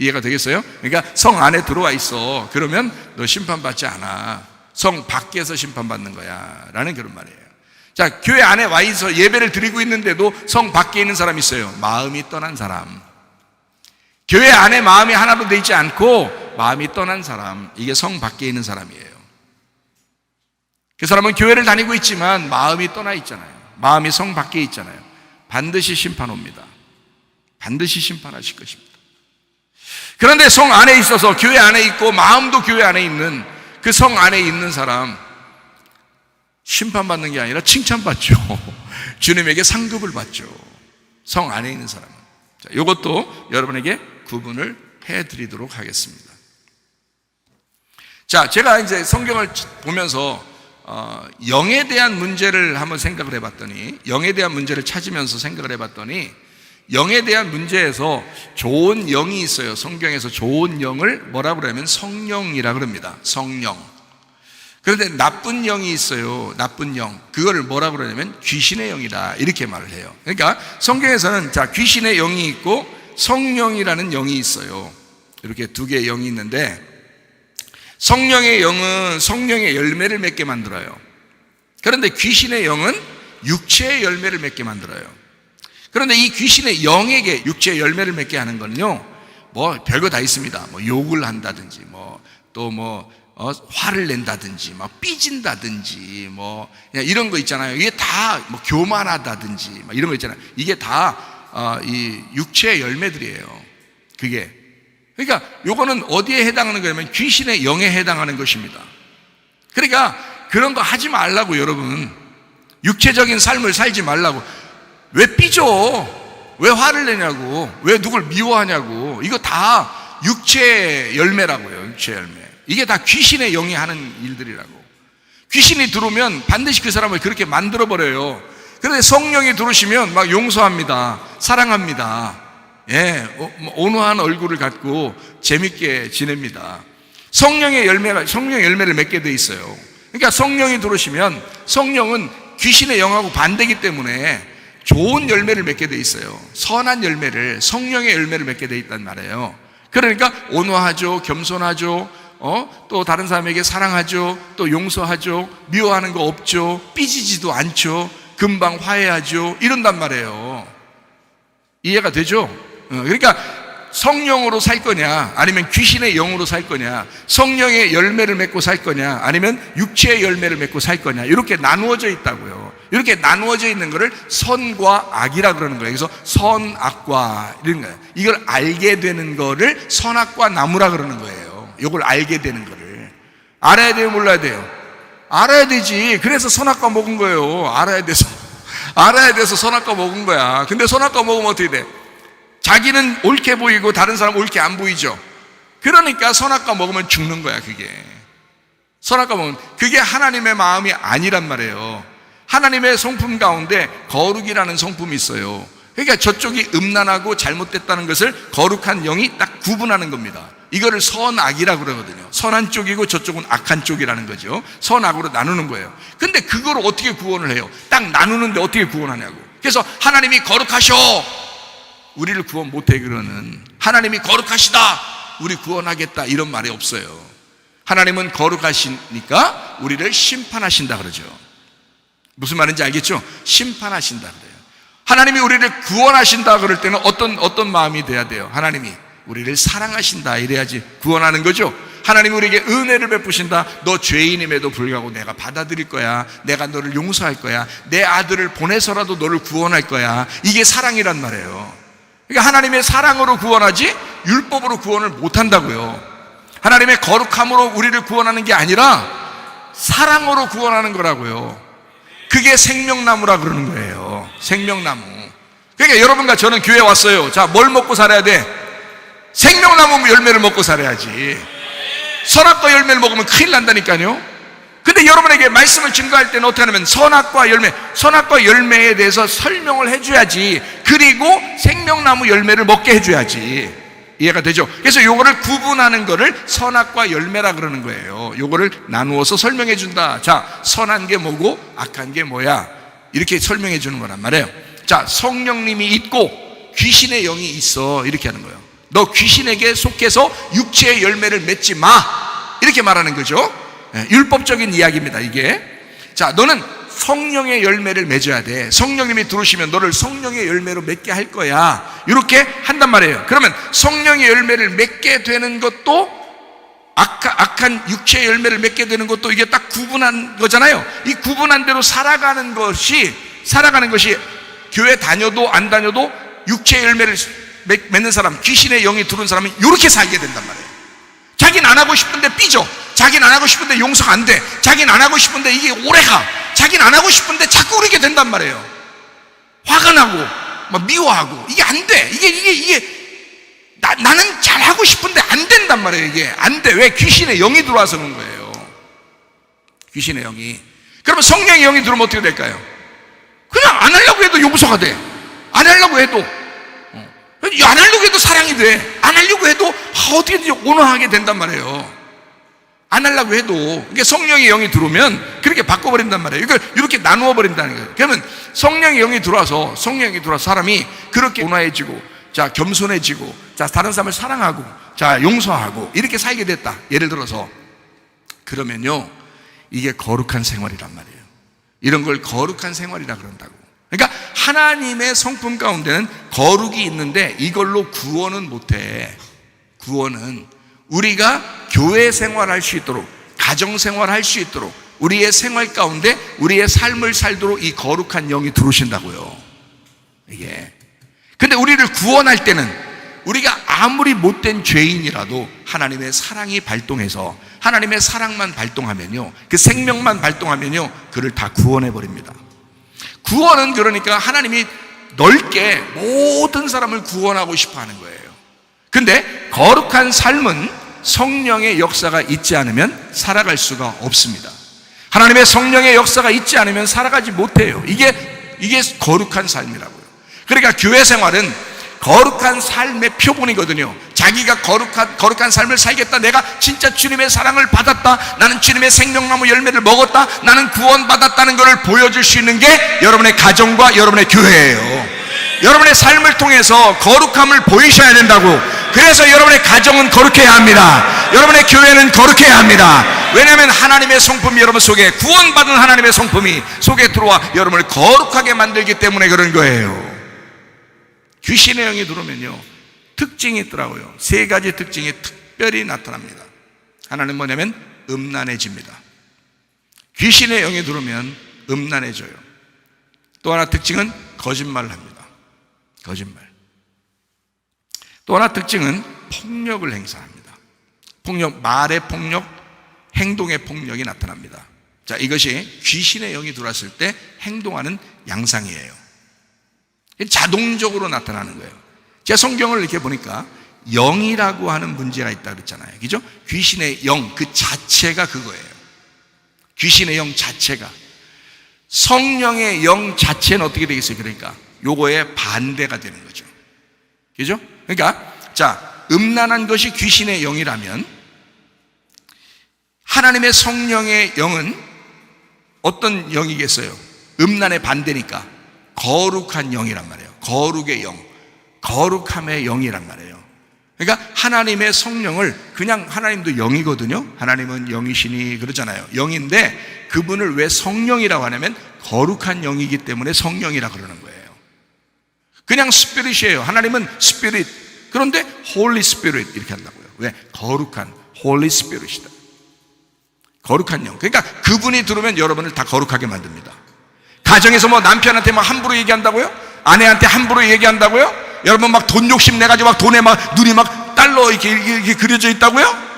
이해가 되겠어요? 그러니까 성 안에 들어와 있어. 그러면 너 심판받지 않아. 성 밖에서 심판받는 거야 라는 그런 말이에요. 자, 교회 안에 와 있어 예배를 드리고 있는데도 성 밖에 있는 사람이 있어요. 마음이 떠난 사람. 교회 안에 마음이 하나도 되지 않고 마음이 떠난 사람, 이게 성 밖에 있는 사람이에요. 그 사람은 교회를 다니고 있지만 마음이 떠나 있잖아요. 마음이 성 밖에 있잖아요. 반드시 심판 옵니다. 반드시 심판하실 것입니다. 그런데 성 안에 있어서 교회 안에 있고 마음도 교회 안에 있는 그 성 안에 있는 사람, 심판받는 게 아니라 칭찬받죠. 주님에게 상급을 받죠. 성 안에 있는 사람은. 자, 이것도 여러분에게 구분을 해드리도록 하겠습니다. 자, 제가 이제 성경을 보면서 영에 대한 문제를 한번 생각을 해봤더니, 영에 대한 문제를 찾으면서 생각을 해봤더니, 영에 대한 문제에서 좋은 영이 있어요. 성경에서 좋은 영을 뭐라고 그러냐면 성령이라고 그럽니다. 성령. 그런데 나쁜 영이 있어요. 나쁜 영. 그거를 뭐라고 그러냐면 귀신의 영이다, 이렇게 말을 해요. 그러니까 성경에서는 자, 귀신의 영이 있고 성령이라는 영이 있어요. 이렇게 두 개의 영이 있는데, 성령의 영은 성령의 열매를 맺게 만들어요. 그런데 귀신의 영은 육체의 열매를 맺게 만들어요. 그런데 이 귀신의 영에게 육체의 열매를 맺게 하는 거는요, 뭐 별거 다 있습니다. 뭐 욕을 한다든지, 화를 낸다든지, 막 삐진다든지, 뭐 이런 거 있잖아요. 이게 다 뭐 교만하다든지, 막 이런 거 있잖아요. 이게 다 이 육체의 열매들이에요. 그게. 그러니까 요거는 어디에 해당하는 거냐면 귀신의 영에 해당하는 것입니다. 그러니까 그런 거 하지 말라고, 여러분. 육체적인 삶을 살지 말라고. 왜 삐져? 왜 화를 내냐고? 왜 누굴 미워하냐고? 이거 다 육체의 열매라고요. 육체의 열매. 이게 다 귀신의 영이 하는 일들이라고. 귀신이 들어오면 반드시 그 사람을 그렇게 만들어버려요. 그런데 성령이 들어오시면 막 용서합니다, 사랑합니다, 온화한 얼굴을 갖고 재밌게 지냅니다. 성령의 열매를 맺게 돼 있어요. 그러니까 성령이 들어오시면, 성령은 귀신의 영하고 반대이기 때문에 좋은 열매를 맺게 돼 있어요. 선한 열매를, 성령의 열매를 맺게 돼 있단 말이에요. 그러니까 온화하죠, 겸손하죠, 또 다른 사람에게 사랑하죠, 또 용서하죠, 미워하는 거 없죠, 삐지지도 않죠, 금방 화해하죠, 이런단 말이에요. 이해가 되죠? 그러니까 성령으로 살 거냐, 아니면 귀신의 영으로 살 거냐, 성령의 열매를 맺고 살 거냐, 아니면 육체의 열매를 맺고 살 거냐, 이렇게 나누어져 있다고요. 이렇게 나누어져 있는 거를 선과 악이라 그러는 거예요. 그래서 선, 악과 이런 거예요. 이걸 알게 되는 거를 선악과 나무라 그러는 거예요. 이걸 알게 되는 거를 알아야 돼요, 몰라야 돼요? 알아야 되지. 그래서 선악과 먹은 거예요. 알아야 돼서 선악과 먹은 거야. 근데 선악과 먹으면 어떻게 돼? 자기는 옳게 보이고 다른 사람은 옳게 안 보이죠. 그러니까 선악과 먹으면 죽는 거야. 그게 선악과 먹으면, 그게 하나님의 마음이 아니란 말이에요. 하나님의 성품 가운데 거룩이라는 성품이 있어요. 그러니까 저쪽이 음란하고 잘못됐다는 것을 거룩한 영이 딱 구분하는 겁니다. 이거를 선악이라고 그러거든요. 선한 쪽이고 저쪽은 악한 쪽이라는 거죠. 선악으로 나누는 거예요. 근데 그걸 어떻게 구원을 해요? 딱 나누는데 어떻게 구원하냐고. 그래서 하나님이 거룩하셔, 우리를 구원 못해. 그러는 하나님이 거룩하시다, 우리 구원하겠다, 이런 말이 없어요. 하나님은 거룩하시니까 우리를 심판하신다 그러죠. 무슨 말인지 알겠죠? 심판하신다 그래요. 하나님이 우리를 구원하신다 그럴 때는 어떤 마음이 돼야 돼요? 하나님이 우리를 사랑하신다, 이래야지 구원하는 거죠. 하나님이 우리에게 은혜를 베푸신다. 너 죄인임에도 불구하고 내가 받아들일 거야, 내가 너를 용서할 거야, 내 아들을 보내서라도 너를 구원할 거야. 이게 사랑이란 말이에요. 그러니까 하나님의 사랑으로 구원하지 율법으로 구원을 못한다고요. 하나님의 거룩함으로 우리를 구원하는 게 아니라 사랑으로 구원하는 거라고요. 그게 생명나무라 그러는 거예요. 생명나무. 그러니까 여러분과 저는 교회 왔어요. 자, 뭘 먹고 살아야 돼? 생명나무 열매를 먹고 살아야지. 선악과 열매를 먹으면 큰일 난다니까요. 근데 여러분에게 말씀을 증거할 때는 어떻게 하냐면 선악과 열매에 대해서 설명을 해줘야지. 그리고 생명나무 열매를 먹게 해줘야지. 이해가 되죠? 그래서 요거를 구분하는 거를 선악과 열매라 그러는 거예요. 요거를 나누어서 설명해 준다. 자, 선한 게 뭐고 악한 게 뭐야, 이렇게 설명해 주는 거란 말이에요. 자, 성령님이 있고 귀신의 영이 있어, 이렇게 하는 거예요. 너 귀신에게 속해서 육체의 열매를 맺지 마, 이렇게 말하는 거죠. 율법적인 이야기입니다, 이게. 자, 너는 성령의 열매를 맺어야 돼. 성령님이 들어오시면 너를 성령의 열매로 맺게 할 거야, 이렇게 한단 말이에요. 그러면 성령의 열매를 맺게 되는 것도 악한 육체의 열매를 맺게 되는 것도 이게 딱 구분한 거잖아요. 이 구분한 대로 살아가는 것이 교회 다녀도 안 다녀도 육체의 열매를 맺는 사람, 귀신의 영이 들어온 사람은 이렇게 살게 된단 말이에요. 자기는 안 하고 싶은데 삐져, 자기는 안 하고 싶은데 용서가 안 돼, 자기는 안 하고 싶은데 이게 오래가, 자기는 안 하고 싶은데 자꾸 그러게 된단 말이에요. 화가 나고 막 미워하고, 이게 안 돼. 나는 잘하고 싶은데 안 된단 말이에요. 이게 안 돼. 왜? 귀신의 영이 들어와서 그런 거예요. 귀신의 영이. 그러면 성령의 영이 들어오면 어떻게 될까요? 그냥 안 하려고 해도 용서가 돼. 안 하려고 해도 사랑이 돼. 안 하려고 해도 어떻게든지 온화하게 된단 말이에요. 안 하려고 해도 이게 성령의 영이 들어오면 그렇게 바꿔버린단 말이에요. 이걸 이렇게 나누어 버린다는 거예요. 그러면 성령의 영이 들어와서 사람이 그렇게 온화해지고, 자, 겸손해지고, 자, 다른 사람을 사랑하고, 자, 용서하고 이렇게 살게 됐다. 예를 들어서 그러면요, 이게 거룩한 생활이란 말이에요. 이런 걸 거룩한 생활이라 그런다고. 그러니까 하나님의 성품 가운데는 거룩이 있는데 이걸로 구원은 못해. 구원은 우리가 교회 생활할 수 있도록, 가정 생활할 수 있도록, 우리의 생활 가운데 우리의 삶을 살도록 이 거룩한 영이 들어오신다고요. 이게. 근데 우리를 구원할 때는 우리가 아무리 못된 죄인이라도 하나님의 사랑이 발동해서, 하나님의 사랑만 발동하면요, 그 생명만 발동하면요, 그를 다 구원해 버립니다. 구원은 그러니까 하나님이 넓게 모든 사람을 구원하고 싶어 하는 거예요. 근데 거룩한 삶은 성령의 역사가 있지 않으면 살아갈 수가 없습니다. 하나님의 성령의 역사가 있지 않으면 살아가지 못해요. 이게 거룩한 삶이라고요. 그러니까 교회 생활은 거룩한 삶의 표본이거든요. 자기가 거룩한 삶을 살겠다, 내가 진짜 주님의 사랑을 받았다, 나는 주님의 생명나무 열매를 먹었다, 나는 구원받았다는 것을 보여줄 수 있는 게 여러분의 가정과 여러분의 교회예요. 여러분의 삶을 통해서 거룩함을 보이셔야 된다고. 그래서 여러분의 가정은 거룩해야 합니다. 여러분의 교회는 거룩해야 합니다. 왜냐하면 하나님의 성품이 여러분 속에, 구원받은 하나님의 성품이 속에 들어와 여러분을 거룩하게 만들기 때문에 그런 거예요. 귀신의 영이 들어오면요, 특징이 있더라고요. 3가지 특징이 특별히 나타납니다. 하나는 뭐냐면 음란해집니다. 귀신의 영이 들어오면 음란해져요. 또 하나 특징은 거짓말을 합니다. 거짓말. 또 하나 특징은 폭력을 행사합니다. 폭력, 말의 폭력, 행동의 폭력이 나타납니다. 자, 이것이 귀신의 영이 들어왔을 때 행동하는 양상이에요. 자동적으로 나타나는 거예요. 제가 성경을 이렇게 보니까 영이라고 하는 문제가 있다 그랬잖아요. 그죠? 귀신의 영 그 자체가 그거예요. 귀신의 영 자체가. 성령의 영 자체는 어떻게 되겠어요? 그러니까 요거에 반대가 되는 거죠. 그죠? 그러니까 자, 음란한 것이 귀신의 영이라면 하나님의 성령의 영은 어떤 영이겠어요? 음란의 반대니까 거룩한 영이란 말이에요. 거룩의 영, 거룩함의 영이란 말이에요. 그러니까 하나님의 성령을, 그냥 하나님도 영이거든요. 하나님은 영이시니 그러잖아요. 영인데 그분을 왜 성령이라고 하냐면 거룩한 영이기 때문에 성령이라 그러는 거예요. 그냥 스피릿이에요. 하나님은 스피릿. 그런데 홀리 스피릿 이렇게 한다고요. 왜? 거룩한 홀리 스피릿이다. 거룩한 영. 그러니까 그분이 들어오면 여러분을 다 거룩하게 만듭니다. 가정에서 뭐 남편한테 막 함부로 얘기한다고요? 아내한테 함부로 얘기한다고요? 여러분 막 돈 욕심 내가지고 막 돈에 막 눈이 막 달러 이렇게 그려져 있다고요?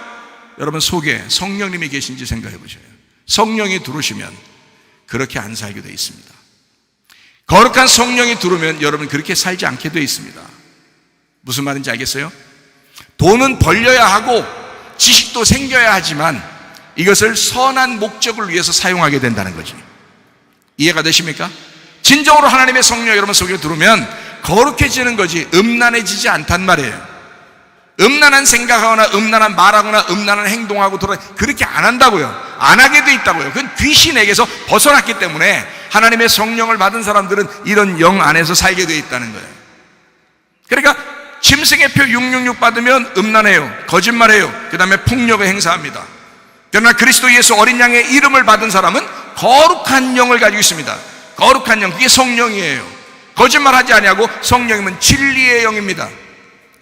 여러분 속에 성령님이 계신지 생각해 보셔요. 성령이 들어오시면 그렇게 안 살게 되어 있습니다. 거룩한 성령이 들어오면 여러분 그렇게 살지 않게 되어 있습니다. 무슨 말인지 알겠어요? 돈은 벌려야 하고 지식도 생겨야 하지만 이것을 선한 목적을 위해서 사용하게 된다는 거지. 이해가 되십니까? 진정으로 하나님의 성령 여러분 속에 들어오면 거룩해지는 거지 음란해지지 않단 말이에요. 음란한 생각하거나 음란한 말하거나 음란한 행동하고 그렇게 안 한다고요. 안 하게 돼 있다고요. 그건 귀신에게서 벗어났기 때문에 하나님의 성령을 받은 사람들은 이런 영 안에서 살게 돼 있다는 거예요. 그러니까 짐승의 표 666 받으면 음란해요. 거짓말해요. 그 다음에 폭력을 행사합니다. 그러나 그리스도 예수 어린 양의 이름을 받은 사람은 거룩한 영을 가지고 있습니다. 거룩한 영, 그게 성령이에요. 거짓말하지 아니하고 성령이면 진리의 영입니다.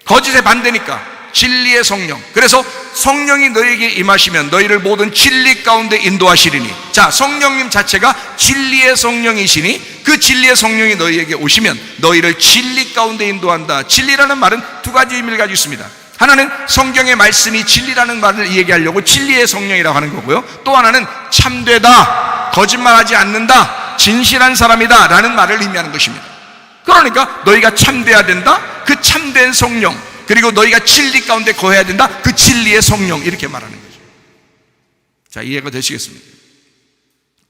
거짓의 반대니까 진리의 성령. 그래서 성령이 너희에게 임하시면 너희를 모든 진리 가운데 인도하시리니. 자, 성령님 자체가 진리의 성령이시니 그 진리의 성령이 너희에게 오시면 너희를 진리 가운데 인도한다. 진리라는 말은 2가지 의미를 가지고 있습니다. 하나는 성경의 말씀이 진리라는 말을 얘기하려고 진리의 성령이라고 하는 거고요. 또 하나는 참되다, 거짓말하지 않는다, 진실한 사람이다 라는 말을 의미하는 것입니다. 그러니까 너희가 참돼야 된다, 그 참된 성령, 그리고 너희가 진리 가운데 거해야 된다, 그 진리의 성령, 이렇게 말하는 거죠. 자, 이해가 되시겠습니까?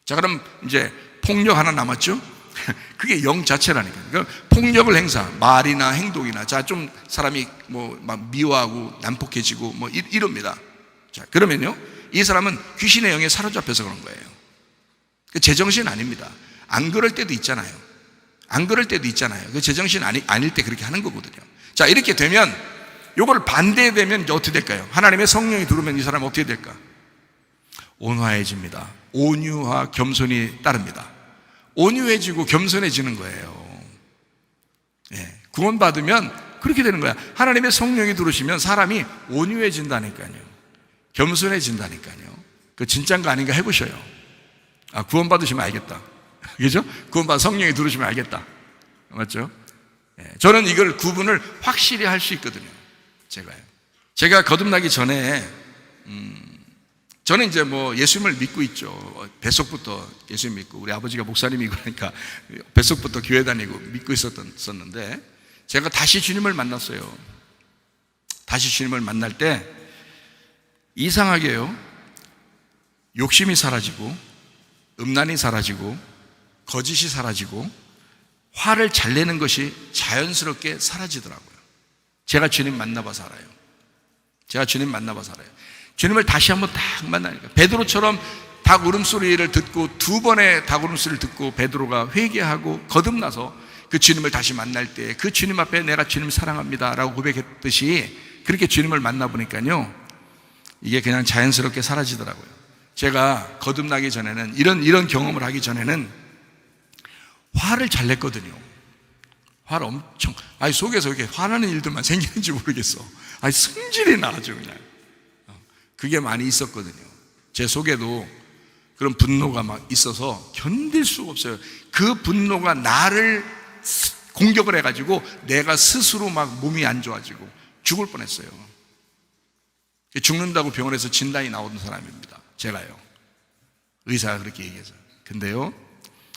자, 그럼 이제 폭력 하나 남았죠? 그게 영 자체라니까요. 그러니까 폭력을 행사, 말이나 행동이나, 자, 좀 사람이 뭐 막 미워하고 난폭해지고 뭐 이럽니다. 자, 그러면요, 이 사람은 귀신의 영에 사로잡혀서 그런 거예요. 제정신 아닙니다. 안 그럴 때도 있잖아요. 안 그럴 때도 있잖아요. 그 제정신 아닐 때 그렇게 하는 거거든요. 자, 이렇게 되면, 요걸 반대되면 이제 어떻게 될까요? 하나님의 성령이 들어오면 이 사람은 어떻게 될까? 온화해집니다. 온유와 겸손이 따릅니다. 온유해지고 겸손해지는 거예요. 예, 구원받으면 그렇게 되는 거야. 하나님의 성령이 들어오시면 사람이 온유해진다니까요. 겸손해진다니까요. 그 진짜인가 아닌가 해보셔요. 아, 구원받으시면 알겠다. 그죠? 구원받아 성령이 들어오시면 알겠다. 맞죠? 예, 저는 이걸 구분을 확실히 할 수 있거든요. 제가 거듭나기 전에, 저는 이제 뭐 예수님을 믿고 있죠. 뱃속부터 예수 믿고, 우리 아버지가 목사님이고 그러니까 뱃속부터 교회 다니고 믿고 있었는데, 제가 다시 주님을 만났어요. 다시 주님을 만날 때 이상하게요, 욕심이 사라지고 음란이 사라지고 거짓이 사라지고 화를 잘 내는 것이 자연스럽게 사라지더라고요. 제가 주님 만나봐서 알아요. 제가 주님 만나봐서 알아요. 주님을 다시 한번 딱 만나니까, 베드로처럼 닭 울음소리를 듣고, 두 번의 닭 울음소리를 듣고 베드로가 회개하고 거듭나서 그 주님을 다시 만날 때 그 주님 앞에 내가 주님 사랑합니다 라고 고백했듯이, 그렇게 주님을 만나보니까요, 이게 그냥 자연스럽게 사라지더라고요. 제가 거듭나기 전에는, 이런 경험을 하기 전에는 화를 잘 냈거든요. 화를 엄청, 속에서 이렇게 화나는 일들만 생기는지 모르겠어. 승질이 나죠, 그냥. 그게 많이 있었거든요. 제 속에도 그런 분노가 막 있어서 견딜 수가 없어요. 그 분노가 나를 공격을 해가지고 내가 스스로 막 몸이 안 좋아지고 죽을 뻔했어요. 죽는다고 병원에서 진단이 나오는 사람입니다. 제가요. 의사가 그렇게 얘기해서. 근데요,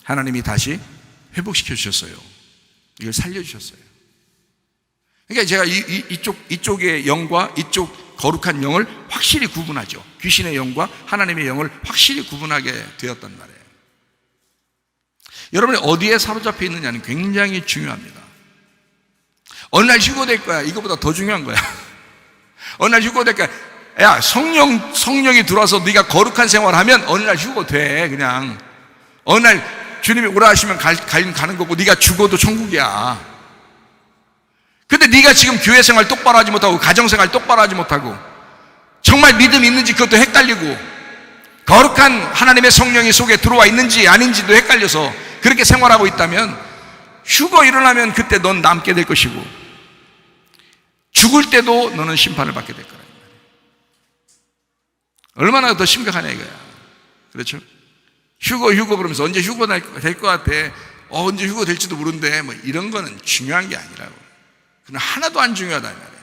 하나님이 다시 회복시켜 주셨어요. 이걸 살려주셨어요. 그러니까 제가 이쪽의 영과 이쪽 거룩한 영을 확실히 구분하죠. 귀신의 영과 하나님의 영을 확실히 구분하게 되었단 말이에요. 여러분이 어디에 사로잡혀 있느냐는 굉장히 중요합니다. 어느 날 휴거될 거야. 이거보다 더 중요한 거야. 어느 날 휴거될 거야. 야, 성령이 들어와서 네가 거룩한 생활하면 어느 날 휴거돼. 그냥 어느 날 주님이 오라 하시면 가는 거고, 네가 죽어도 천국이야. 근데 네가 지금 교회 생활 똑바로 하지 못하고 가정 생활 똑바로 하지 못하고 정말 믿음 있는지 그것도 헷갈리고, 거룩한 하나님의 성령이 속에 들어와 있는지 아닌지도 헷갈려서 그렇게 생활하고 있다면, 휴거 일어나면 그때 넌 남게 될 것이고, 죽을 때도 너는 심판을 받게 될 거라. 얼마나 더 심각하냐 이거야. 그렇죠? 휴거 그러면서 언제 휴거 될 것 같아. 언제 휴거 될지도 모르는데, 뭐 이런 거는 중요한 게 아니라고. 그건 하나도 안 중요하다 이 말이에요.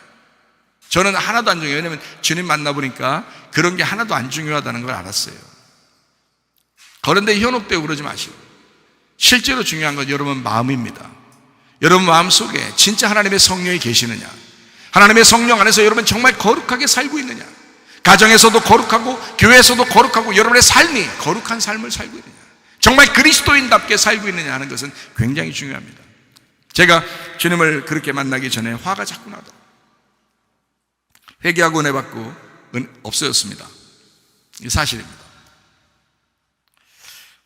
저는 하나도 안 중요해요. 왜냐면 주님 만나보니까 그런 게 하나도 안 중요하다는 걸 알았어요. 그런데 현혹되고 그러지 마시고, 실제로 중요한 건 여러분 마음입니다. 여러분 마음 속에 진짜 하나님의 성령이 계시느냐, 하나님의 성령 안에서 여러분 정말 거룩하게 살고 있느냐, 가정에서도 거룩하고 교회에서도 거룩하고 여러분의 삶이 거룩한 삶을 살고 있느냐, 정말 그리스도인답게 살고 있느냐 하는 것은 굉장히 중요합니다. 제가 주님을 그렇게 만나기 전에 화가 자꾸 나더라고요. 회개하고 은혜 받고 없어졌습니다. 이게 사실입니다.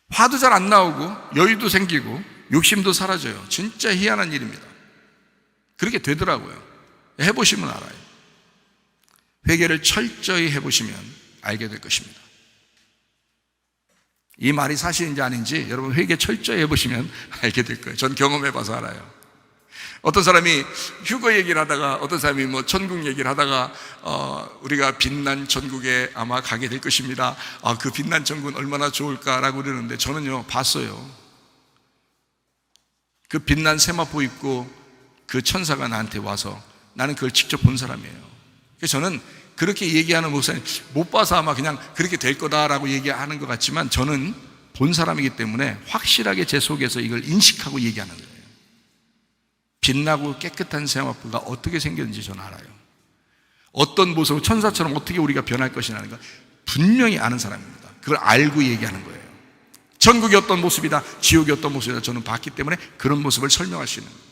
화도 잘 안 나오고 여유도 생기고 욕심도 사라져요. 진짜 희한한 일입니다. 그렇게 되더라고요. 해보시면 알아요. 회개를 철저히 해보시면 알게 될 것입니다. 이 말이 사실인지 아닌지 여러분 회개 철저히 해보시면 알게 될 거예요. 전 경험해봐서 알아요. 어떤 사람이 휴거 얘기를 하다가, 어떤 사람이 뭐 천국 얘기를 하다가 우리가 빛난 천국에 아마 가게 될 것입니다. 그 빛난 천국은 얼마나 좋을까라고 그러는데, 저는요 봤어요. 그 빛난 세마포 입고 그 천사가 나한테 와서, 나는 그걸 직접 본 사람이에요. 그래서 저는 그렇게 얘기하는 목사님 못 봐서 아마 그냥 그렇게 될 거다라고 얘기하는 것 같지만, 저는 본 사람이기 때문에 확실하게 제 속에서 이걸 인식하고 얘기하는 거예요. 빛나고 깨끗한 세마포가 어떻게 생겼는지 저는 알아요. 어떤 모습으로 천사처럼 어떻게 우리가 변할 것이라는 걸 분명히 아는 사람입니다. 그걸 알고 얘기하는 거예요. 천국이 어떤 모습이다, 지옥이 어떤 모습이다 저는 봤기 때문에 그런 모습을 설명할 수 있는 거예요.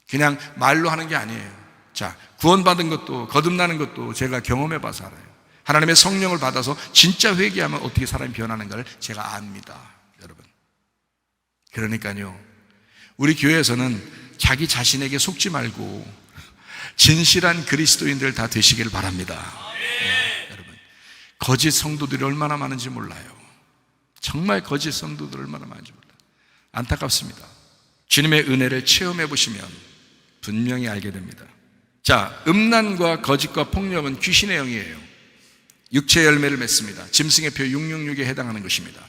그냥 말로 하는 게 아니에요. 자, 구원받은 것도 거듭나는 것도 제가 경험해 봐서 알아요. 하나님의 성령을 받아서 진짜 회개하면 어떻게 사람이 변하는가를 제가 압니다, 여러분. 그러니까요, 우리 교회에서는 자기 자신에게 속지 말고 진실한 그리스도인들 다 되시길 바랍니다. 여러분, 거짓 성도들이 얼마나 많은지 몰라요. 정말 거짓 성도들이 얼마나 많은지 몰라요. 안타깝습니다. 주님의 은혜를 체험해 보시면 분명히 알게 됩니다. 자, 음란과 거짓과 폭력은 귀신의 영이에요. 육체 열매를 맺습니다. 짐승의 표 666에 해당하는 것입니다.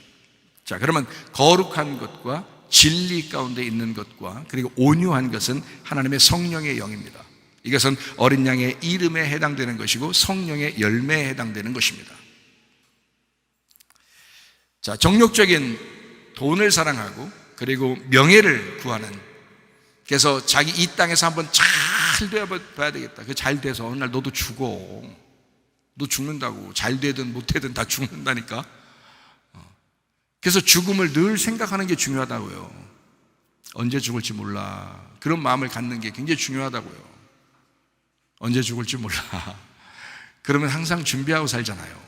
자, 그러면 거룩한 것과 진리 가운데 있는 것과 그리고 온유한 것은 하나님의 성령의 영입니다. 이것은 어린 양의 이름에 해당되는 것이고 성령의 열매에 해당되는 것입니다. 자, 정욕적인 돈을 사랑하고 그리고 명예를 구하는, 그래서 자기 이 땅에서 한번 잘 되어봐야 되겠다. 그 잘 돼서 어느 날 너도 죽어. 너 죽는다고. 잘 되든 못 되든 다 죽는다니까. 그래서 죽음을 늘 생각하는 게 중요하다고요. 언제 죽을지 몰라. 그런 마음을 갖는 게 굉장히 중요하다고요. 언제 죽을지 몰라. 그러면 항상 준비하고 살잖아요.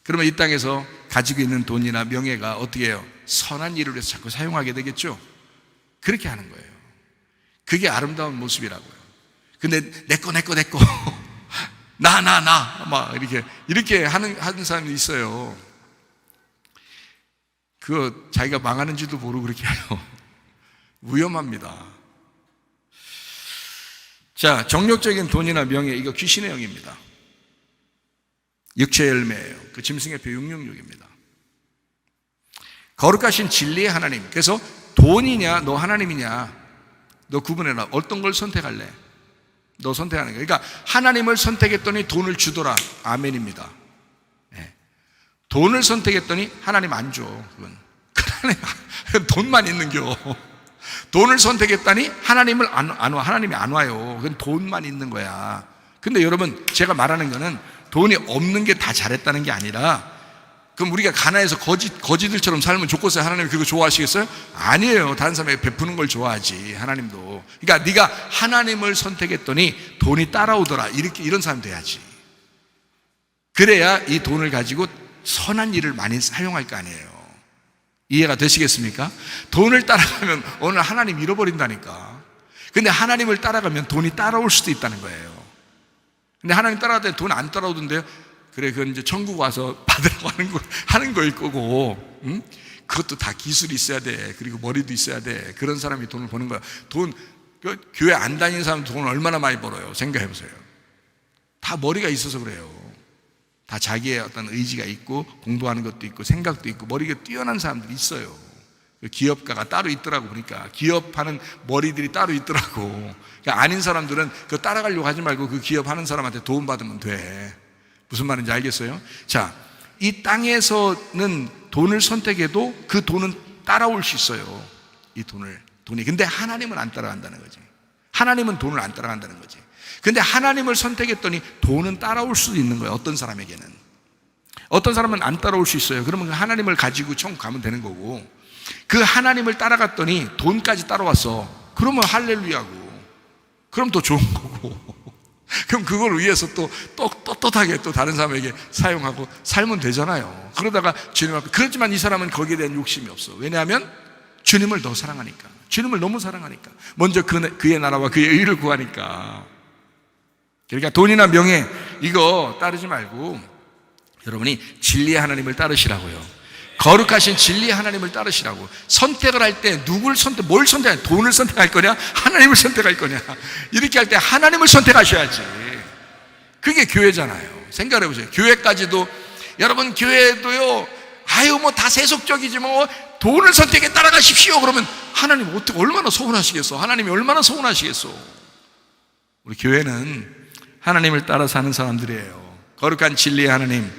그러면 이 땅에서 가지고 있는 돈이나 명예가 어떻게 해요? 선한 일을 위해서 자꾸 사용하게 되겠죠? 그렇게 하는 거예요. 그게 아름다운 모습이라고요. 근데 내 거 나 막 이렇게 하는 사람이 있어요. 그거 자기가 망하는지도 모르고 그렇게 해요. 위험합니다. 자, 정욕적인 돈이나 명예, 이거 귀신의 영입니다. 육체의 열매예요. 그 짐승의 표 666입니다. 거룩하신 진리의 하나님. 그래서 돈이냐 너 하나님이냐 너 구분해라. 어떤 걸 선택할래? 너 선택하는 거예요. 그러니까 하나님을 선택했더니 돈을 주더라. 아멘입니다. 네. 돈을 선택했더니 하나님 안 줘. 그건 돈만 있는겨. 돈을 선택했더니 하나님을 안 와. 하나님이 안 와요. 그건 돈만 있는 거야. 근데 여러분, 제가 말하는 거는 돈이 없는 게 다 잘했다는 게 아니라, 그럼 우리가 가난해서 거지들처럼 살면 좋겠어요? 하나님이 그거 좋아하시겠어요? 아니에요. 다른 사람에게 베푸는 걸 좋아하지, 하나님도. 그러니까 네가 하나님을 선택했더니 돈이 따라오더라. 이런 사람 돼야지. 그래야 이 돈을 가지고 선한 일을 많이 사용할 거 아니에요. 이해가 되시겠습니까? 돈을 따라가면 오늘 하나님 잃어버린다니까. 근데 하나님을 따라가면 돈이 따라올 수도 있다는 거예요. 근데 하나님 따라갈 때 돈 안 따라오던데요? 그래, 그건 이제 천국 와서 받으라고 하는 거일 거고, 응? 그것도 다 기술이 있어야 돼. 그리고 머리도 있어야 돼. 그런 사람이 돈을 버는 거야. 교회 안 다니는 사람 돈을 얼마나 많이 벌어요? 생각해 보세요. 다 머리가 있어서 그래요. 다 자기의 어떤 의지가 있고, 공부하는 것도 있고, 생각도 있고, 머리가 뛰어난 사람들이 있어요. 기업가가 따로 있더라고. 보니까 기업하는 머리들이 따로 있더라고. 그러니까 아닌 사람들은 그거 따라가려고 하지 말고 그 기업하는 사람한테 도움받으면 돼. 무슨 말인지 알겠어요? 자, 이 땅에서는 돈을 선택해도 그 돈은 따라올 수 있어요. 이 돈이. 근데 하나님은 안 따라간다는 거지. 하나님은 돈을 안 따라간다는 거지. 근데 하나님을 선택했더니 돈은 따라올 수도 있는 거예요. 어떤 사람에게는. 어떤 사람은 안 따라올 수 있어요. 그러면 하나님을 가지고 천국 가면 되는 거고, 그 하나님을 따라갔더니 돈까지 따라왔어. 그러면 할렐루야고. 그럼 더 좋은 거고. 그럼 그걸 위해서 또 떳떳하게 또 다른 사람에게 사용하고 살면 되잖아요. 그러다가 주님 앞에, 그렇지만 이 사람은 거기에 대한 욕심이 없어. 왜냐하면 주님을 더 사랑하니까. 주님을 너무 사랑하니까. 먼저 그의 나라와 그의 의를 구하니까. 그러니까 돈이나 명예 이거 따르지 말고 여러분이 진리의 하나님을 따르시라고요. 거룩하신 진리의 하나님을 따르시라고. 선택을 할 때 뭘 선택할, 돈을 선택할 거냐? 하나님을 선택할 거냐? 이렇게 할 때 하나님을 선택하셔야지. 그게 교회잖아요. 생각해 보세요. 교회까지도, 여러분 교회도요, 뭐 다 세속적이지 뭐, 돈을 선택해 따라가십시오. 그러면 하나님 얼마나 서운하시겠어? 하나님이 얼마나 서운하시겠어? 우리 교회는 하나님을 따라 사는 사람들이에요. 거룩한 진리의 하나님,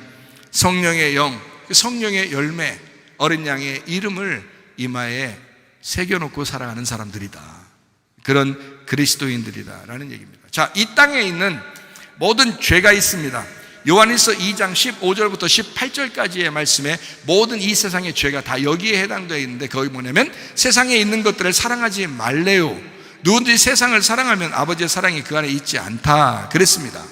성령의 영, 성령의 열매, 어린 양의 이름을 이마에 새겨놓고 살아가는 사람들이다. 그런 그리스도인들이다라는 얘기입니다. 자, 이 땅에 있는 모든 죄가 있습니다. 요한일서 2장 15절부터 18절까지의 말씀에 모든 이 세상의 죄가 다 여기에 해당되어 있는데, 거기 뭐냐면 세상에 있는 것들을 사랑하지 말래요. 누구든지 세상을 사랑하면 아버지의 사랑이 그 안에 있지 않다 그랬습니다.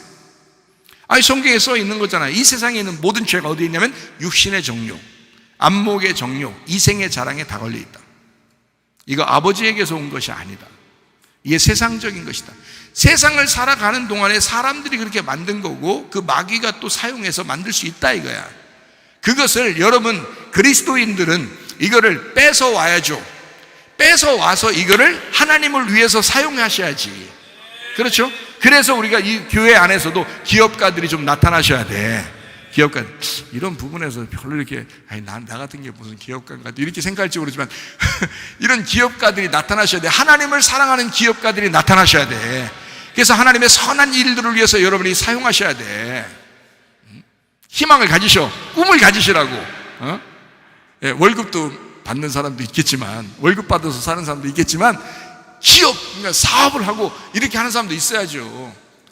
아니 성경에 써 있는 거잖아요. 이 세상에 있는 모든 죄가 어디 있냐면 육신의 정욕, 안목의 정욕, 이생의 자랑에 다 걸려 있다. 이거 아버지에게서 온 것이 아니다. 이게 세상적인 것이다. 세상을 살아가는 동안에 사람들이 그렇게 만든 거고 그 마귀가 또 사용해서 만들 수 있다 이거야. 그것을 여러분 그리스도인들은 이거를 뺏어와야죠. 뺏어와서 이거를 하나님을 위해서 사용하셔야지. 그렇죠? 그래서 우리가 이 교회 안에서도 기업가들이 좀 나타나셔야 돼. 기업가 이런 부분에서 별로 이렇게 나 같은 게 무슨 기업가인가 이렇게 생각할지 모르지만 이런 기업가들이 나타나셔야 돼. 하나님을 사랑하는 기업가들이 나타나셔야 돼. 그래서 하나님의 선한 일들을 위해서 여러분이 사용하셔야 돼. 희망을 가지셔. 꿈을 가지시라고. 예, 월급도 받는 사람도 있겠지만 월급 받아서 사는 사람도 있겠지만 기업, 그러니까 사업을 하고 이렇게 하는 사람도 있어야죠.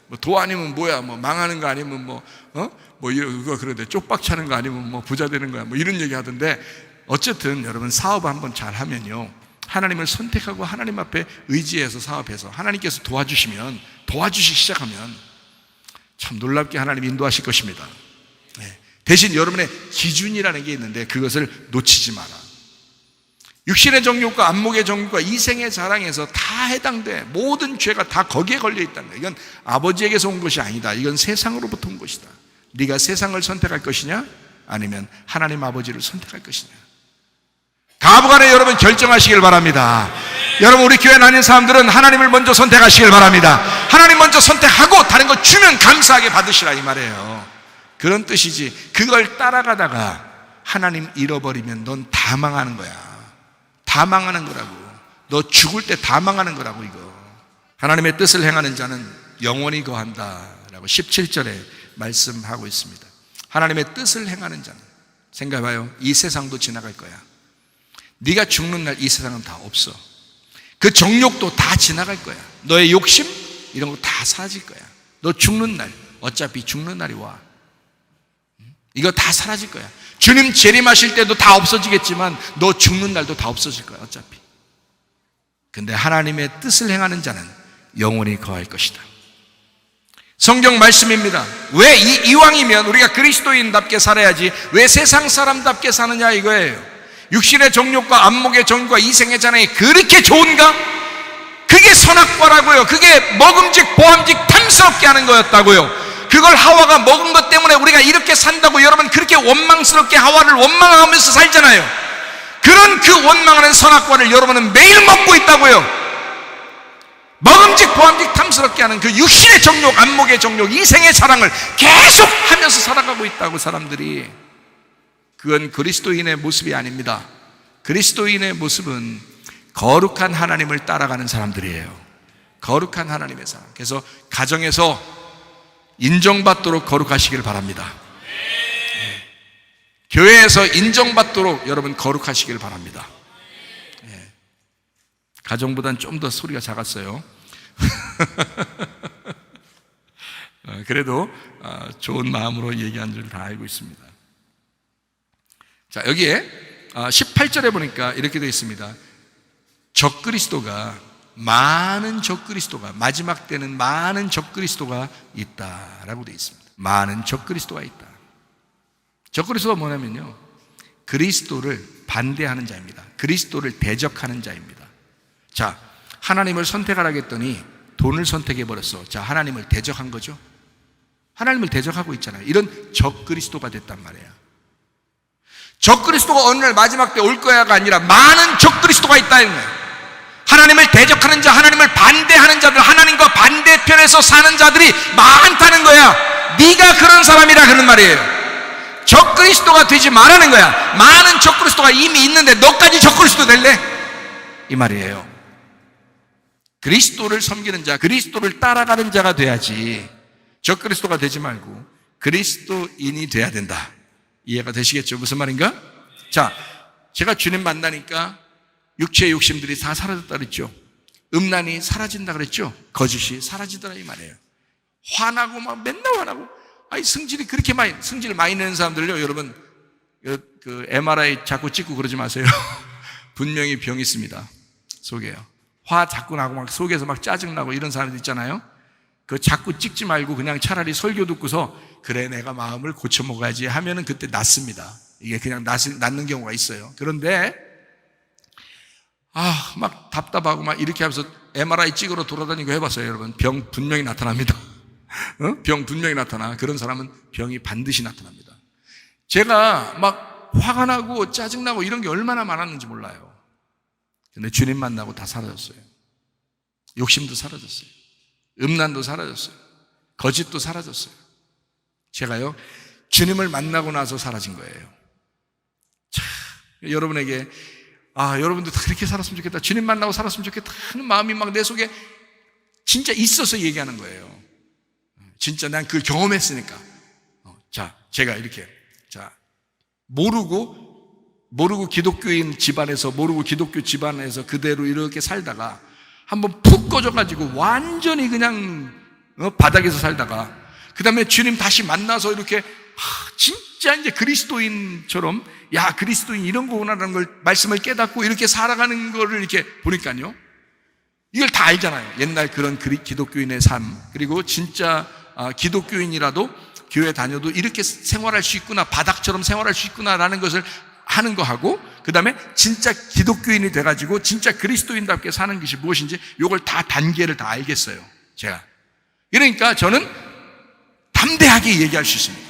뭐 도 아니면 뭐야, 뭐 망하는 거 아니면 뭐 이거 그러대 쪽박 차는 거 아니면 뭐 부자 되는 거야, 뭐 이런 얘기 하던데 어쨌든 여러분 사업 한번 잘 하면요. 하나님을 선택하고 하나님 앞에 의지해서 사업해서 하나님께서 도와주시기 시작하면 참 놀랍게 하나님 인도하실 것입니다. 네. 대신 여러분의 기준이라는 게 있는데 그것을 놓치지 마라. 육신의 정욕과 안목의 정욕과 이생의 자랑에서 다 해당돼. 모든 죄가 다 거기에 걸려 있다는 거야. 이건 아버지에게서 온 것이 아니다. 이건 세상으로부터 온 것이다. 네가 세상을 선택할 것이냐 아니면 하나님 아버지를 선택할 것이냐. 가부간에 여러분 결정하시길 바랍니다. 여러분 우리 교회 다니는 사람들은 하나님을 먼저 선택하시길 바랍니다. 하나님 먼저 선택하고 다른 거 주면 감사하게 받으시라 이 말이에요. 그런 뜻이지. 그걸 따라가다가 하나님 잃어버리면 넌 다 망하는 거야. 다 망하는 거라고. 너 죽을 때 다 망하는 거라고 이거. 하나님의 뜻을 행하는 자는 영원히 거한다 라고 17절에 말씀하고 있습니다. 하나님의 뜻을 행하는 자는 생각해봐요. 이 세상도 지나갈 거야. 네가 죽는 날 이 세상은 다 없어. 그 정욕도 다 지나갈 거야. 너의 욕심 이런 거 다 사라질 거야. 너 죽는 날 어차피 죽는 날이 와. 이거 다 사라질 거야. 주님 재림하실 때도 다 없어지겠지만 너 죽는 날도 다 없어질 거야 어차피. 근데 하나님의 뜻을 행하는 자는 영원히 거할 것이다. 성경 말씀입니다. 왜 이왕이면 우리가 그리스도인답게 살아야지 왜 세상 사람답게 사느냐 이거예요. 육신의 정욕과 안목의 정욕과 이생의 자랑이 그렇게 좋은가? 그게 선악과라고요. 그게 먹음직 보암직 탐스럽게 하는 거였다고요. 그걸 하와가 먹은 것 때문에 우리가 이렇게 산다고 여러분 그렇게 원망스럽게 하와를 원망하면서 살잖아요. 그런 그 원망하는 선악과를 여러분은 매일 먹고 있다고요. 먹음직 보암직 탐스럽게 하는 그 육신의 정욕, 안목의 정욕, 이생의 자랑을 계속 하면서 살아가고 있다고 사람들이. 그건 그리스도인의 모습이 아닙니다. 그리스도인의 모습은 거룩한 하나님을 따라가는 사람들이에요. 거룩한 하나님의 사람. 그래서 가정에서 인정받도록 거룩하시길 바랍니다. 네. 교회에서 인정받도록 여러분 거룩하시길 바랍니다. 네. 가정보다는 좀 더 소리가 작았어요. 그래도 좋은 마음으로 얘기한 줄 다 알고 있습니다. 자, 여기에 18절에 보니까 이렇게 되어 있습니다. 많은 적그리스도가 마지막 때는 많은 적그리스도가 있다라고 되어 있습니다. 많은 적그리스도가 있다. 적그리스도가 뭐냐면요, 그리스도를 반대하는 자입니다. 그리스도를 대적하는 자입니다. 자, 하나님을 선택하라고 했더니 돈을 선택해버렸어. 자, 하나님을 대적한 거죠. 하나님을 대적하고 있잖아요. 이런 적그리스도가 됐단 말이에요. 적그리스도가 어느 날 마지막 때 올 거야가 아니라 많은 적그리스도가 있다는 거예요. 하나님을 대적하는 자, 하나님을 반대하는 자들, 하나님과 반대편에서 사는 자들이 많다는 거야. 네가 그런 사람이라 그런 말이에요. 적그리스도가 되지 말라는 거야. 많은 적그리스도가 이미 있는데 너까지 적그리스도 될래? 이 말이에요. 그리스도를 섬기는 자, 그리스도를 따라가는 자가 돼야지 적그리스도가 되지 말고 그리스도인이 돼야 된다. 이해가 되시겠죠? 무슨 말인가? 자, 제가 주님 만나니까 육체의 욕심들이 다 사라졌다 그랬죠. 음란이 사라진다 그랬죠. 거짓이 사라지더라 이 말이에요. 화나고 막 맨날 화나고, 승질 많이 내는 사람들요, 여러분 그 MRI 자꾸 찍고 그러지 마세요. 분명히 병이 있습니다. 속에요. 화 자꾸 나고 막 속에서 막 짜증나고 이런 사람들 있잖아요. 그 자꾸 찍지 말고 그냥 차라리 설교 듣고서 그래 내가 마음을 고쳐 먹어야지 하면은 그때 낫습니다. 이게 그냥 낫는 경우가 있어요. 그런데 막 답답하고 막 이렇게 하면서 MRI 찍으러 돌아다니고 해봤어요. 여러분, 병 분명히 나타납니다. 병 분명히 나타나. 그런 사람은 병이 반드시 나타납니다. 제가 막 화가 나고 짜증나고 이런 게 얼마나 많았는지 몰라요. 근데 주님 만나고 다 사라졌어요. 욕심도 사라졌어요. 음란도 사라졌어요. 거짓도 사라졌어요. 제가요, 주님을 만나고 나서 사라진 거예요. 참, 여러분에게 여러분도 다 그렇게 살았으면 좋겠다, 주님 만나고 살았으면 좋겠다 하는 마음이 막 내 속에 진짜 있어서 얘기하는 거예요. 진짜 난 그걸 경험했으니까. 제가 이렇게 모르고 기독교인 집안에서, 모르고 기독교 집안에서 그대로 이렇게 살다가 한번 푹 꺼져가지고 완전히 그냥 바닥에서 살다가 그 다음에 주님 다시 만나서 이렇게 진짜 이제 그리스도인처럼 그리스도인 이런 거구나라는 걸 말씀을 깨닫고 이렇게 살아가는 거를 이렇게 보니까요, 이걸 다 알잖아요. 옛날 그런 기독교인의 삶, 그리고 진짜 기독교인이라도 교회 다녀도 이렇게 생활할 수 있구나, 바닥처럼 생활할 수 있구나라는 것을 하는 거하고, 그 다음에 진짜 기독교인이 돼가지고 진짜 그리스도인답게 사는 것이 무엇인지 요걸 다 단계를 다 알겠어요, 제가. 그러니까 저는 담대하게 얘기할 수 있습니다.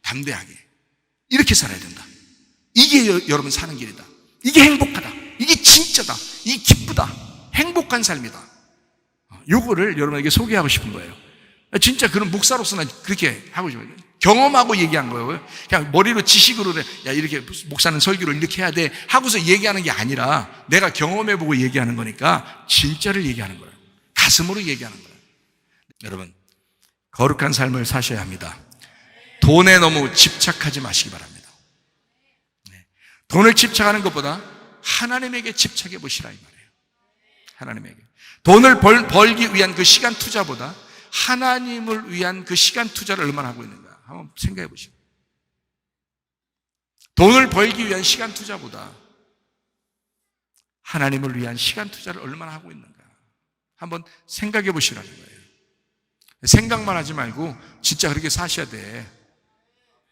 담대하게 이렇게 살아야 된다. 이게 여러분 사는 길이다. 이게 행복하다. 이게 진짜다. 이게 기쁘다. 행복한 삶이다. 요거를 여러분에게 소개하고 싶은 거예요. 진짜 그런 목사로서는 그렇게 하고 싶어요. 경험하고 얘기한 거예요. 그냥 머리로 지식으로 이렇게 목사는 설교를 이렇게 해야 돼 하고서 얘기하는 게 아니라 내가 경험해보고 얘기하는 거니까 진짜를 얘기하는 거예요. 가슴으로 얘기하는 거예요. 여러분, 거룩한 삶을 사셔야 합니다. 돈에 너무 집착하지 마시기 바랍니다. 돈을 집착하는 것보다 하나님에게 집착해 보시라 이 말이에요. 하나님에게. 돈을 벌기 위한 그 시간 투자보다 하나님을 위한 그 시간 투자를 얼마나 하고 있는가 한번 생각해 보시죠. 돈을 벌기 위한 시간 투자보다 하나님을 위한 시간 투자를 얼마나 하고 있는가 한번 생각해 보시라는 거예요. 생각만 하지 말고 진짜 그렇게 사셔야 돼.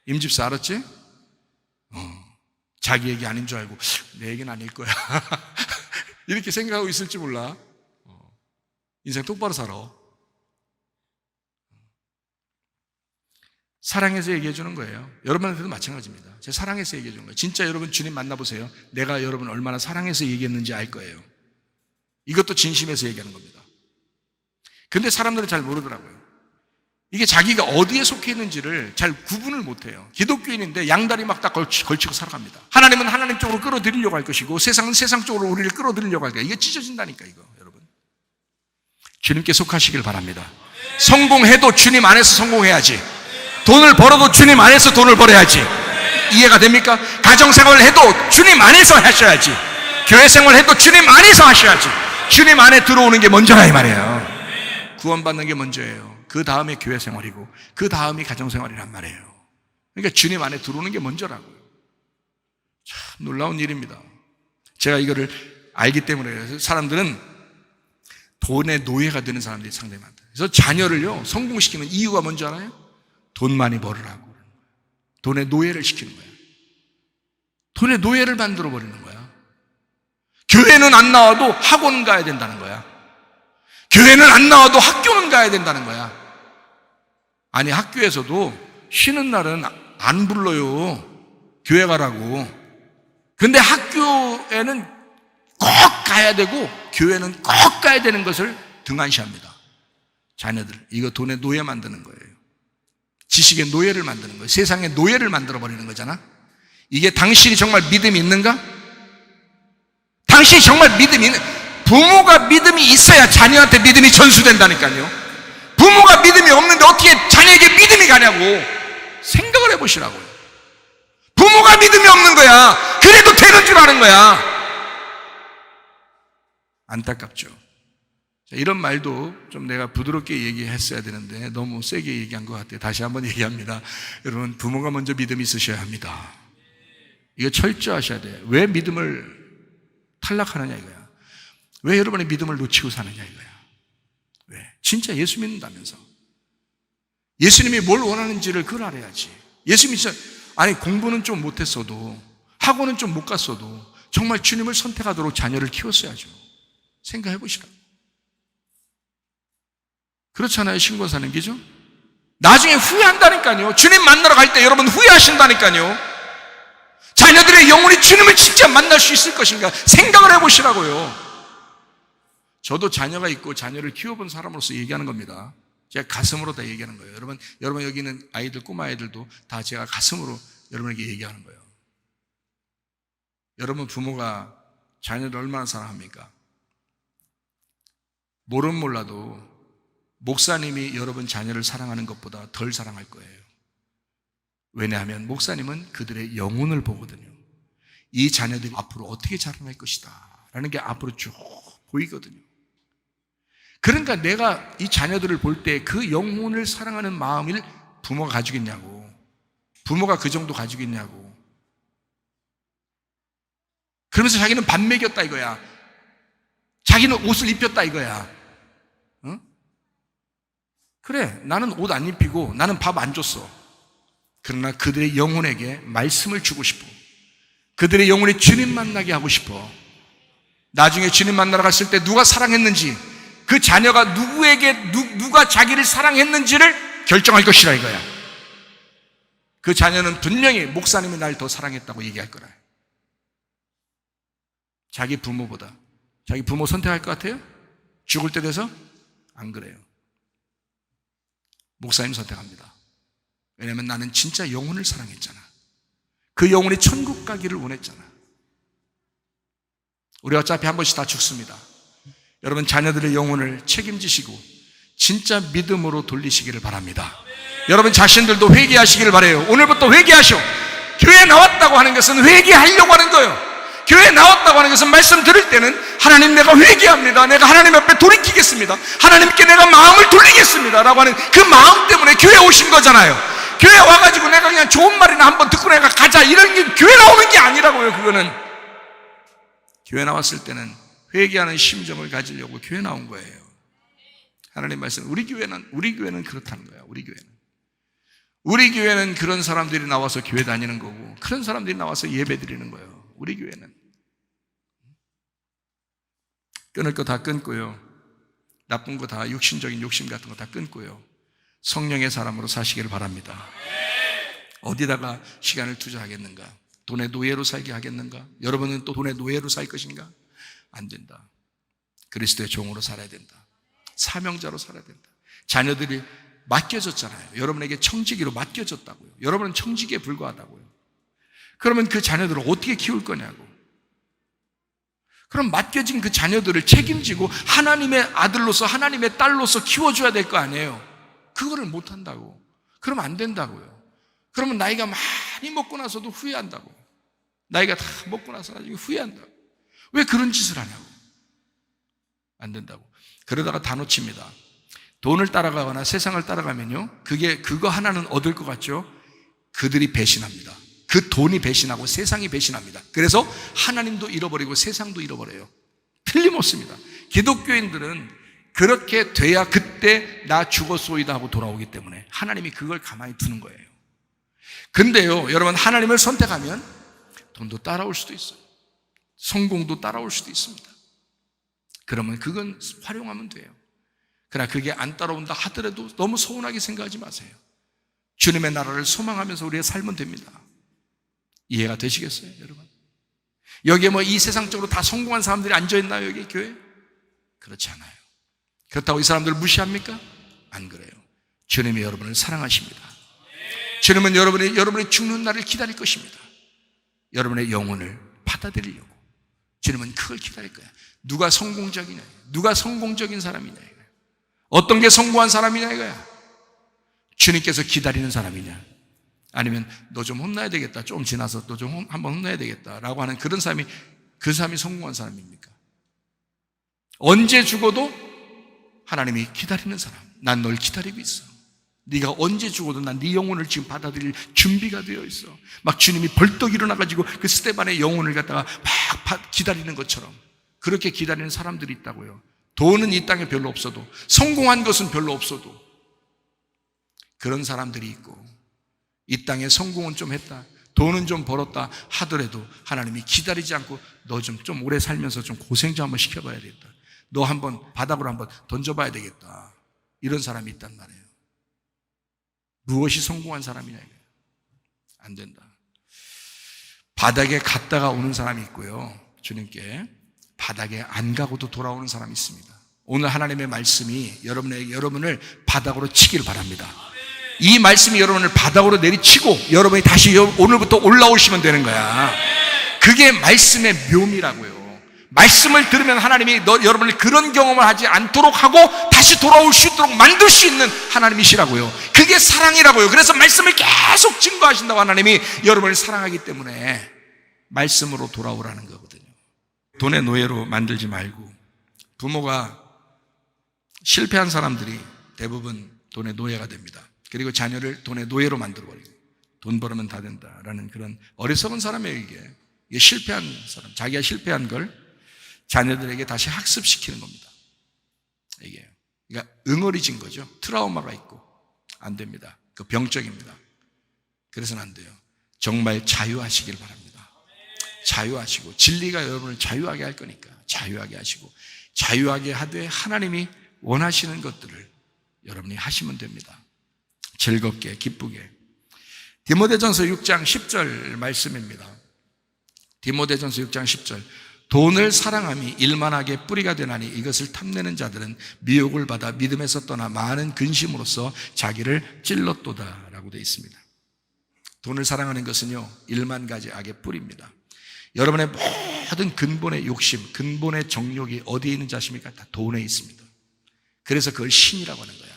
임집사 알았지? 자기 얘기 아닌 줄 알고 내 얘기는 아닐 거야 이렇게 생각하고 있을지 몰라. 인생 똑바로 살아. 사랑해서 얘기해 주는 거예요. 여러분한테도 마찬가지입니다. 제가 사랑해서 얘기해 주는 거예요. 진짜 여러분 주님 만나보세요. 내가 여러분 얼마나 사랑해서 얘기했는지 알 거예요. 이것도 진심에서 얘기하는 겁니다. 근데 사람들은 잘 모르더라고요. 이게 자기가 어디에 속해 있는지를 잘 구분을 못해요. 기독교인인데 양다리 막 딱 걸치고 살아갑니다. 하나님은 하나님 쪽으로 끌어들이려고 할 것이고 세상은 세상 쪽으로 우리를 끌어들이려고 할 거예요. 이게 찢어진다니까 이거 여러분. 주님께 속하시길 바랍니다. 성공해도 주님 안에서 성공해야지. 돈을 벌어도 주님 안에서 돈을 벌어야지. 이해가 됩니까? 가정생활을 해도 주님 안에서 하셔야지. 교회생활을 해도 주님 안에서 하셔야지. 주님 안에 들어오는 게 먼저라 이 말이에요. 구원받는 게 먼저예요. 그 다음에 교회생활이고 그 다음이 가정생활이란 말이에요. 그러니까 주님 안에 들어오는 게 먼저라고요. 참 놀라운 일입니다. 제가 이거를 알기 때문에 사람들은 돈의 노예가 되는 사람들이 상당히 많다. 그래서 자녀를요 성공시키는 이유가 뭔지 알아요? 돈 많이 벌으라고. 돈의 노예를 시키는 거예요. 돈의 노예를 만들어 버리는 거야. 교회는 안 나와도 학원 가야 된다는 거야. 교회는 안 나와도 학교는 가야 된다는 거야. 아니 학교에서도 쉬는 날은 안 불러요. 교회 가라고. 근데 학교에는 꼭 가야 되고 교회는 꼭 가야 되는 것을 등한시합니다. 자녀들 이거 돈의 노예 만드는 거예요. 지식의 노예를 만드는 거예요. 세상의 노예를 만들어 버리는 거잖아. 이게 당신이 정말 믿음이 있는가? 당신이 정말 믿음이 있는, 부모가 믿음이 있어야 자녀한테 믿음이 전수된다니까요. 부모가 믿음이 없는데 어떻게 자녀에게 믿음이 가냐고 생각을 해보시라고요. 부모가 믿음이 없는 거야. 그래도 되는 줄 아는 거야. 안타깝죠. 이런 말도 좀 내가 부드럽게 얘기했어야 되는데 너무 세게 얘기한 것 같아요. 다시 한번 얘기합니다. 여러분, 부모가 먼저 믿음이 있으셔야 합니다. 이거 철저하셔야 돼요. 왜 믿음을 탈락하느냐 이거야. 왜 여러분의 믿음을 놓치고 사느냐 이거야. 왜? 진짜 예수 믿는다면서. 예수님이 뭘 원하는지를 그걸 알아야지. 예수님이 진짜, 아니 공부는 좀 못했어도, 학원은 좀 못 갔어도 정말 주님을 선택하도록 자녀를 키웠어야죠. 생각해 보시라고. 그렇잖아요, 신권사님, 그죠? 나중에 후회한다니까요. 주님 만나러 갈 때 여러분 후회하신다니까요. 자녀들의 영혼이 주님을 직접 만날 수 있을 것인가 생각을 해보시라고요. 저도 자녀가 있고 자녀를 키워본 사람으로서 얘기하는 겁니다. 제가 가슴으로 다 얘기하는 거예요. 여러분 여기 있는 아이들, 꼬마 아이들도 다 제가 가슴으로 여러분에게 얘기하는 거예요. 여러분 부모가 자녀를 얼마나 사랑합니까? 모르면 몰라도 목사님이 여러분 자녀를 사랑하는 것보다 덜 사랑할 거예요. 왜냐하면 목사님은 그들의 영혼을 보거든요. 이 자녀들이 앞으로 어떻게 자라날 것이다 라는 게 앞으로 쭉 보이거든요. 그러니까 내가 이 자녀들을 볼 때 그 영혼을 사랑하는 마음을 부모가 가지고 있냐고, 부모가 그 정도 가지고 있냐고. 그러면서 자기는 밥 먹였다 이거야. 자기는 옷을 입혔다 이거야. 응? 그래, 나는 옷 안 입히고 나는 밥 안 줬어. 그러나 그들의 영혼에게 말씀을 주고 싶어. 그들의 영혼이 주님 만나게 하고 싶어. 나중에 주님 만나러 갔을 때 누가 사랑했는지, 그 자녀가 누구에게 누가 자기를 사랑했는지를 결정할 것이라 이거야. 그 자녀는 분명히 목사님이 날 더 사랑했다고 얘기할 거라. 자기 부모보다. 자기 부모 선택할 것 같아요? 죽을 때 돼서? 안 그래요. 목사님 선택합니다. 왜냐하면 나는 진짜 영혼을 사랑했잖아. 그 영혼이 천국 가기를 원했잖아. 우리 어차피 한 번씩 다 죽습니다. 여러분 자녀들의 영혼을 책임지시고 진짜 믿음으로 돌리시기를 바랍니다. 여러분 자신들도 회개하시기를 바라요. 오늘부터 회개하셔. 교회에 나왔다고 하는 것은 회개하려고 하는 거예요. 교회에 나왔다고 하는 것은 말씀 들을 때는 하나님 내가 회개합니다. 내가 하나님 앞에 돌이키겠습니다. 하나님께 내가 마음을 돌리겠습니다 라고 하는 그 마음 때문에 교회에 오신 거잖아요. 교회에 와가지고 내가 그냥 좋은 말이나 한번 듣고 내가 가자 이런 게 교회 나오는 게 아니라고요. 그거는 교회 나왔을 때는 회개하는 심정을 가지려고 교회 나온 거예요. 하나님 말씀, 우리 교회는 그렇다는 거야. 우리 교회는 그런 사람들이 나와서 교회 다니는 거고, 그런 사람들이 나와서 예배 드리는 거예요. 우리 교회는 끊을 거 다 끊고요. 나쁜 거 다, 육신적인 욕심 같은 거 다 끊고요. 성령의 사람으로 사시기를 바랍니다. 어디다가 시간을 투자하겠는가? 돈의 노예로 살게 하겠는가? 여러분은 또 돈의 노예로 살 것인가? 안 된다. 그리스도의 종으로 살아야 된다. 사명자로 살아야 된다. 자녀들이 맡겨졌잖아요. 여러분에게 청지기로 맡겨졌다고요. 여러분은 청지기에 불과하다고요. 그러면 그 자녀들을 어떻게 키울 거냐고. 그럼 맡겨진 그 자녀들을 책임지고 하나님의 아들로서, 하나님의 딸로서 키워줘야 될 거 아니에요. 그거를 못한다고. 그러면 안 된다고요. 그러면 나이가 많이 먹고 나서도 후회한다고. 나이가 다 먹고 나서 나중에 후회한다고. 왜 그런 짓을 하냐고. 안 된다고. 그러다가 다 놓칩니다. 돈을 따라가거나 세상을 따라가면요, 그거 하나는 얻을 것 같죠? 그들이 배신합니다. 그 돈이 배신하고 세상이 배신합니다. 그래서 하나님도 잃어버리고 세상도 잃어버려요. 틀림없습니다. 기독교인들은 그렇게 돼야 그때 나 죽었소이다 하고 돌아오기 때문에 하나님이 그걸 가만히 두는 거예요. 근데요, 여러분 하나님을 선택하면 돈도 따라올 수도 있어요. 성공도 따라올 수도 있습니다. 그러면 그건 활용하면 돼요. 그러나 그게 안 따라온다 하더라도 너무 서운하게 생각하지 마세요. 주님의 나라를 소망하면서 우리의 삶은 됩니다. 이해가 되시겠어요, 여러분? 여기에 뭐 이 세상적으로 다 성공한 사람들이 앉아있나요, 여기 교회? 그렇지 않아요. 그렇다고 이 사람들을 무시합니까? 안 그래요. 주님이 여러분을 사랑하십니다. 주님은 여러분의 죽는 날을 기다릴 것입니다. 여러분의 영혼을 받아들이려고. 주님은 그걸 기다릴 거야. 누가 성공적이냐? 누가 성공적인 사람이냐? 어떤 게 성공한 사람이냐 이거야. 주님께서 기다리는 사람이냐? 아니면 너 좀 혼나야 되겠다. 좀 지나서 너 좀 한번 혼나야 되겠다. 라고 하는 그런 사람이, 그 사람이 성공한 사람입니까? 언제 죽어도 하나님이 기다리는 사람. 난 널 기다리고 있어. 네가 언제 죽어도 난 네 영혼을 지금 받아들일 준비가 되어 있어. 막 주님이 벌떡 일어나가지고 그 스데반의 영혼을 갖다가 막 기다리는 것처럼 그렇게 기다리는 사람들이 있다고요. 돈은 이 땅에 별로 없어도, 성공한 것은 별로 없어도 그런 사람들이 있고, 이 땅에 성공은 좀 했다, 돈은 좀 벌었다 하더라도 하나님이 기다리지 않고 너 좀 오래 살면서 좀 고생 좀 한번 시켜봐야 되겠다, 너 한번 바닥으로 한번 던져봐야 되겠다, 이런 사람이 있단 말이에요. 무엇이 성공한 사람이냐 이거예요. 안 된다. 바닥에 갔다가 오는 사람이 있고요, 주님께 바닥에 안 가고도 돌아오는 사람이 있습니다. 오늘 하나님의 말씀이 여러분을 바닥으로 치기를 바랍니다. 이 말씀이 여러분을 바닥으로 내리치고 여러분이 다시 오늘부터 올라오시면 되는 거야. 그게 말씀의 묘미라고요. 말씀을 들으면 하나님이 여러분을 그런 경험을 하지 않도록 하고 다시 돌아올 수 있도록 만들 수 있는 하나님이시라고요. 그게 사랑이라고요. 그래서 말씀을 계속 증거하신다고, 하나님이 여러분을 사랑하기 때문에 말씀으로 돌아오라는 거거든요. 돈의 노예로 만들지 말고, 부모가 실패한 사람들이 대부분 돈의 노예가 됩니다. 그리고 자녀를 돈의 노예로 만들어버리고, 돈 벌으면 다 된다라는 그런 어리석은 사람에게, 이게 실패한 사람, 자기가 실패한 걸 자녀들에게 다시 학습시키는 겁니다. 이게 그러니까 응어리진 거죠. 트라우마가 있고 안 됩니다. 그 병적입니다. 그래서는 안 돼요. 정말 자유하시길 바랍니다. 자유하시고, 진리가 여러분을 자유하게 할 거니까 자유하게 하시고, 자유하게 하되 하나님이 원하시는 것들을 여러분이 하시면 됩니다. 즐겁게, 기쁘게. 디모데전서 6장 10절 말씀입니다. 디모데전서 6장 10절. 돈을 사랑함이 일만하게 뿌리가 되나니 이것을 탐내는 자들은 미혹을 받아 믿음에서 떠나 많은 근심으로써 자기를 찔렀도다 라고 되어 있습니다. 돈을 사랑하는 것은요, 일만 가지 악의 뿌리입니다. 여러분의 모든 근본의 욕심, 근본의 정욕이 어디에 있는지 아십니까? 다 돈에 있습니다. 그래서 그걸 신이라고 하는 거야.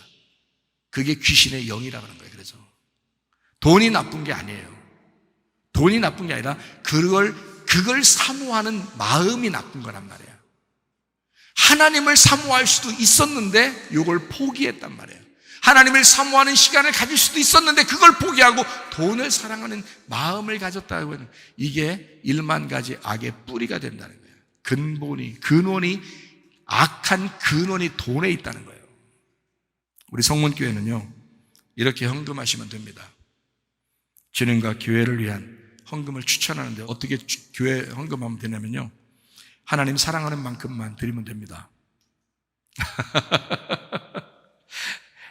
그게 귀신의 영이라고 하는 거예요. 그래서 돈이 나쁜 게 아니에요. 돈이 나쁜 게 아니라 그걸 사모하는 마음이 나쁜 거란 말이에요. 하나님을 사모할 수도 있었는데 이걸 포기했단 말이에요. 하나님을 사모하는 시간을 가질 수도 있었는데 그걸 포기하고 돈을 사랑하는 마음을 가졌다고 하는, 이게 일만 가지 악의 뿌리가 된다는 거예요. 근원이 악한 근원이 돈에 있다는 거예요. 우리 성문교회는요, 이렇게 헌금하시면 됩니다. 주님과 교회를 위한 헌금을 추천하는데 어떻게 교회 헌금하면 되냐면요, 하나님 사랑하는 만큼만 드리면 됩니다.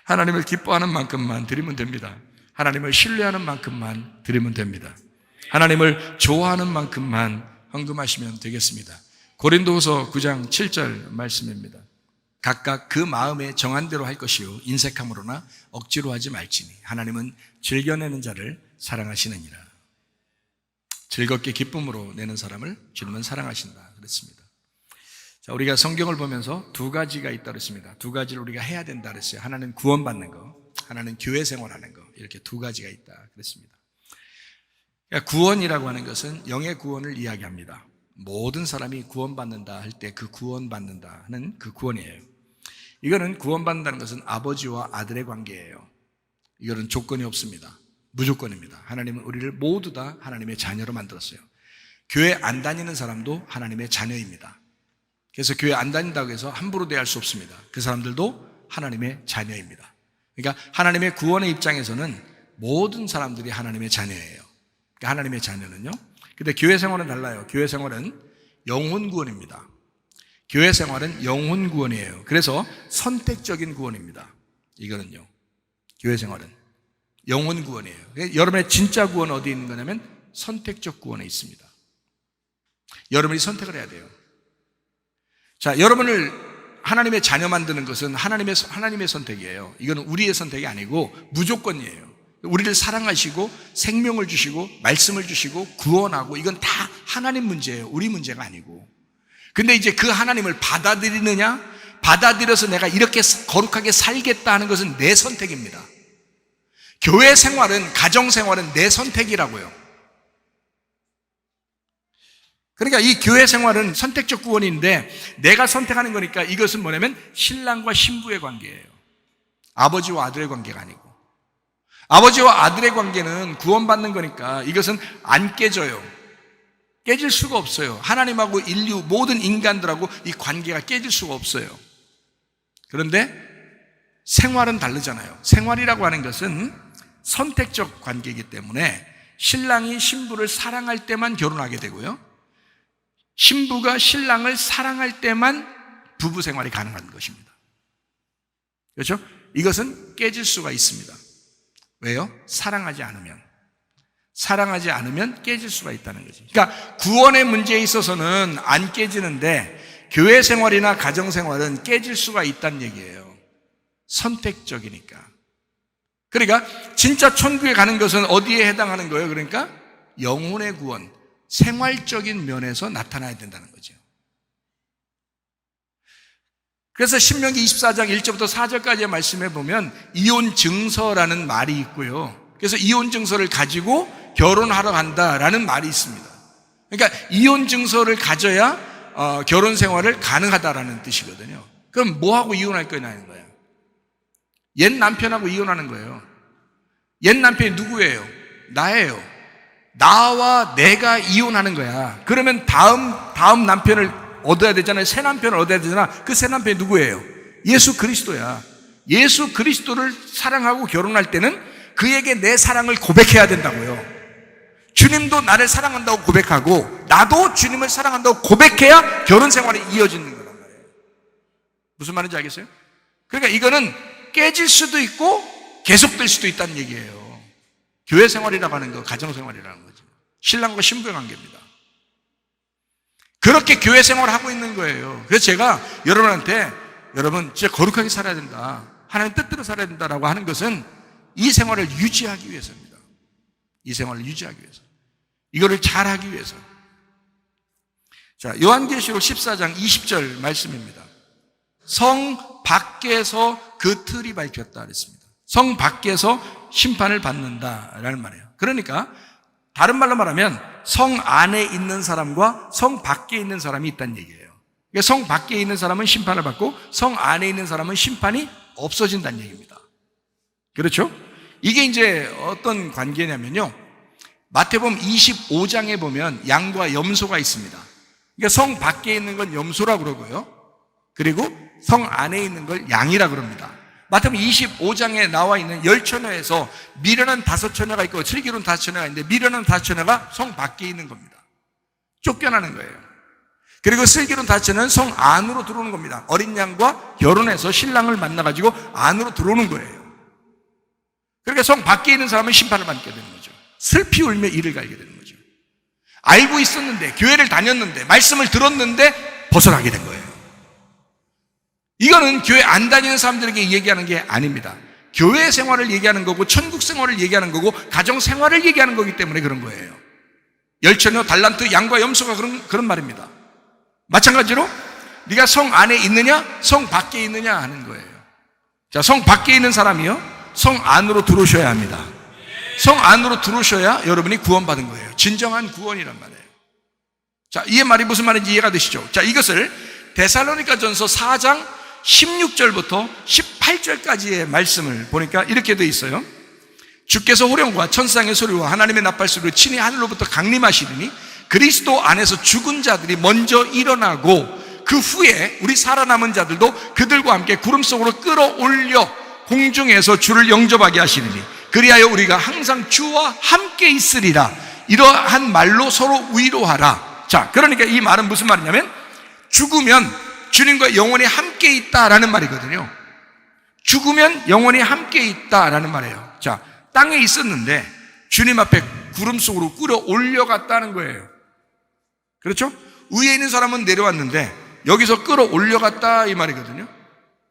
하나님을 기뻐하는 만큼만 드리면 됩니다. 하나님을 신뢰하는 만큼만 드리면 됩니다. 하나님을 좋아하는 만큼만 헌금하시면 되겠습니다. 고린도후서 9장 7절 말씀입니다. 각각 그 마음에 정한 대로 할 것이요 인색함으로나 억지로 하지 말지니 하나님은 즐겨내는 자를 사랑하시느니라. 즐겁게 기쁨으로 내는 사람을 주님은 사랑하신다 그랬습니다. 자, 우리가 성경을 보면서 두 가지가 있다 그랬습니다. 두 가지를 우리가 해야 된다 그랬어요. 하나는 구원받는 거, 하나는 교회 생활하는 거, 이렇게 두 가지가 있다 그랬습니다. 그러니까 구원이라고 하는 것은 영의 구원을 이야기합니다. 모든 사람이 구원받는다 할 때 그 구원받는다 하는 그 구원이에요. 이거는 구원받는다는 것은 아버지와 아들의 관계예요. 이거는 조건이 없습니다. 무조건입니다. 하나님은 우리를 모두 다 하나님의 자녀로 만들었어요. 교회 안 다니는 사람도 하나님의 자녀입니다. 그래서 교회 안 다닌다고 해서 함부로 대할 수 없습니다. 그 사람들도 하나님의 자녀입니다. 그러니까 하나님의 구원의 입장에서는 모든 사람들이 하나님의 자녀예요. 그러니까 하나님의 자녀는요. 근데 교회 생활은 달라요. 교회 생활은 영혼 구원입니다. 교회 생활은 영혼 구원이에요. 그래서 선택적인 구원입니다. 이거는요. 교회 생활은 영혼 구원이에요. 여러분의 진짜 구원은 어디 있는 거냐면 선택적 구원에 있습니다. 여러분이 선택을 해야 돼요. 자, 여러분을 하나님의 자녀 만드는 것은 하나님의 선택이에요. 이거는 우리의 선택이 아니고 무조건이에요. 우리를 사랑하시고 생명을 주시고 말씀을 주시고 구원하고, 이건 다 하나님 문제예요. 우리 문제가 아니고. 근데 이제 그 하나님을 받아들이느냐, 받아들여서 내가 이렇게 거룩하게 살겠다 하는 것은 내 선택입니다. 교회 생활은, 가정 생활은 내 선택이라고요. 그러니까 이 교회 생활은 선택적 구원인데 내가 선택하는 거니까 이것은 뭐냐면 신랑과 신부의 관계예요. 아버지와 아들의 관계가 아니고. 아버지와 아들의 관계는 구원받는 거니까 이것은 안 깨져요. 깨질 수가 없어요. 하나님하고 인류 모든 인간들하고 이 관계가 깨질 수가 없어요. 그런데 생활은 다르잖아요. 생활이라고 하는 것은 선택적 관계이기 때문에 신랑이 신부를 사랑할 때만 결혼하게 되고요, 신부가 신랑을 사랑할 때만 부부 생활이 가능한 것입니다. 그렇죠? 이것은 깨질 수가 있습니다. 왜요? 사랑하지 않으면 깨질 수가 있다는 거죠. 그러니까 구원의 문제에 있어서는 안 깨지는데 교회 생활이나 가정 생활은 깨질 수가 있다는 얘기예요. 선택적이니까. 그러니까 진짜 천국에 가는 것은 어디에 해당하는 거예요? 그러니까 영혼의 구원, 생활적인 면에서 나타나야 된다는 거죠. 그래서 신명기 24장 1절부터 4절까지의 말씀에 보면 이혼 증서라는 말이 있고요, 그래서 이혼 증서를 가지고 결혼하러 간다라는 말이 있습니다. 그러니까 이혼 증서를 가져야 결혼 생활을 가능하다라는 뜻이거든요. 그럼 뭐하고 이혼할 거냐는 거예요. 옛 남편하고 이혼하는 거예요. 옛 남편이 누구예요? 나예요. 나와 내가 이혼하는 거야. 그러면 다음 남편을 얻어야 되잖아요. 새 남편을 얻어야 되잖아. 그 새 남편이 누구예요? 예수 그리스도야. 예수 그리스도를 사랑하고 결혼할 때는 그에게 내 사랑을 고백해야 된다고요. 주님도 나를 사랑한다고 고백하고 나도 주님을 사랑한다고 고백해야 결혼 생활이 이어지는 거란 말이에요. 무슨 말인지 알겠어요? 그러니까 이거는 깨질 수도 있고 계속될 수도 있다는 얘기예요. 교회 생활이라고 하는 거, 가정 생활이라는 거죠. 신랑과 신부의 관계입니다. 그렇게 교회 생활을 하고 있는 거예요. 그래서 제가 여러분한테 여러분 진짜 거룩하게 살아야 된다, 하나님 뜻대로 살아야 된다라고 하는 것은 이 생활을 유지하기 위해서입니다. 이 생활을 유지하기 위해서, 이거를 잘하기 위해서. 자, 요한계시록 14장 20절 말씀입니다. 성 밖에서 그 틀이 밝혔다 그랬습니다. 성 밖에서 심판을 받는다라는 말이에요. 그러니까 다른 말로 말하면 성 안에 있는 사람과 성 밖에 있는 사람이 있다는 얘기예요. 그러니까 성 밖에 있는 사람은 심판을 받고 성 안에 있는 사람은 심판이 없어진다는 얘기입니다. 그렇죠? 이게 이제 어떤 관계냐면요, 마태복음 25장에 보면 양과 염소가 있습니다. 그러니까 성 밖에 있는 건 염소라고 그러고요, 그리고 성 안에 있는 걸 양이라고 그럽니다. 마태복음 25장에 나와 있는 10처녀에서 미련한 5처녀가 있고 슬기로운 5처녀가 있는데 미련한 5처녀가 성 밖에 있는 겁니다. 쫓겨나는 거예요. 그리고 슬기로운 5처녀는 성 안으로 들어오는 겁니다. 어린 양과 결혼해서 신랑을 만나가지고 안으로 들어오는 거예요. 그러니까 성 밖에 있는 사람은 심판을 받게 되는 거죠. 슬피 울며 이를 갈게 되는 거죠. 알고 있었는데, 교회를 다녔는데, 말씀을 들었는데 벗어나게 된 거예요. 이거는 교회 안 다니는 사람들에게 얘기하는 게 아닙니다. 교회 생활을 얘기하는 거고 천국 생활을 얘기하는 거고 가정 생활을 얘기하는 거기 때문에 그런 거예요. 10처녀, 달란트, 양과 염소가 그런 말입니다. 마찬가지로 네가 성 안에 있느냐 성 밖에 있느냐 하는 거예요. 자, 성 밖에 있는 사람이요, 성 안으로 들어오셔야 합니다. 성 안으로 들어오셔야 여러분이 구원받은 거예요. 진정한 구원이란 말이에요. 자, 이 말이 무슨 말인지 이해가 되시죠? 자, 이것을 데살로니가전서 4장 16절부터 18절까지의 말씀을 보니까 이렇게 되어 있어요. 주께서 호령과 천상의 소리와 하나님의 나팔 소리로 친히 하늘로부터 강림하시리니 그리스도 안에서 죽은 자들이 먼저 일어나고 그 후에 우리 살아남은 자들도 그들과 함께 구름 속으로 끌어올려 공중에서 주를 영접하게 하시리니 그리하여 우리가 항상 주와 함께 있으리라. 이러한 말로 서로 위로하라. 자, 그러니까 이 말은 무슨 말이냐면 죽으면 주님과 영원히 함께 있다라는 말이거든요. 죽으면 영원히 함께 있다라는 말이에요. 자, 땅에 있었는데 주님 앞에 구름 속으로 끌어올려갔다는 거예요. 그렇죠? 위에 있는 사람은 내려왔는데 여기서 끌어올려갔다 이 말이거든요.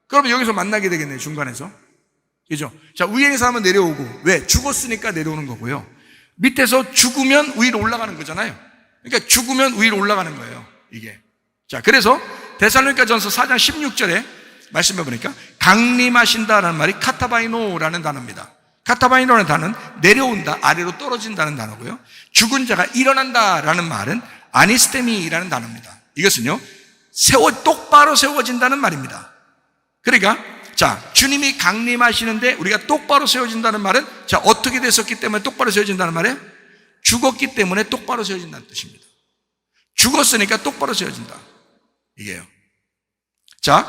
그러면 여기서 만나게 되겠네요, 중간에서. 그죠? 자, 위에 있는 사람은 내려오고, 왜? 죽었으니까 내려오는 거고요. 밑에서 죽으면 위로 올라가는 거잖아요. 그러니까 죽으면 위로 올라가는 거예요, 이게. 자, 그래서 데살로니가전서 4장 16절에 말씀해 보니까 강림하신다라는 말이 카타바이노라는 단어입니다. 카타바이노라는 단어는 내려온다, 아래로 떨어진다는 단어고요. 죽은 자가 일어난다라는 말은 아니스테미라는 단어입니다. 이것은요, 똑바로 세워진다는 말입니다. 그러니까 자, 주님이 강림하시는데 우리가 똑바로 세워진다는 말은, 자, 어떻게 됐었기 때문에 똑바로 세워진다는 말이에요? 죽었기 때문에 똑바로 세워진다는 뜻입니다. 죽었으니까 똑바로 세워진다. 이게요. 자,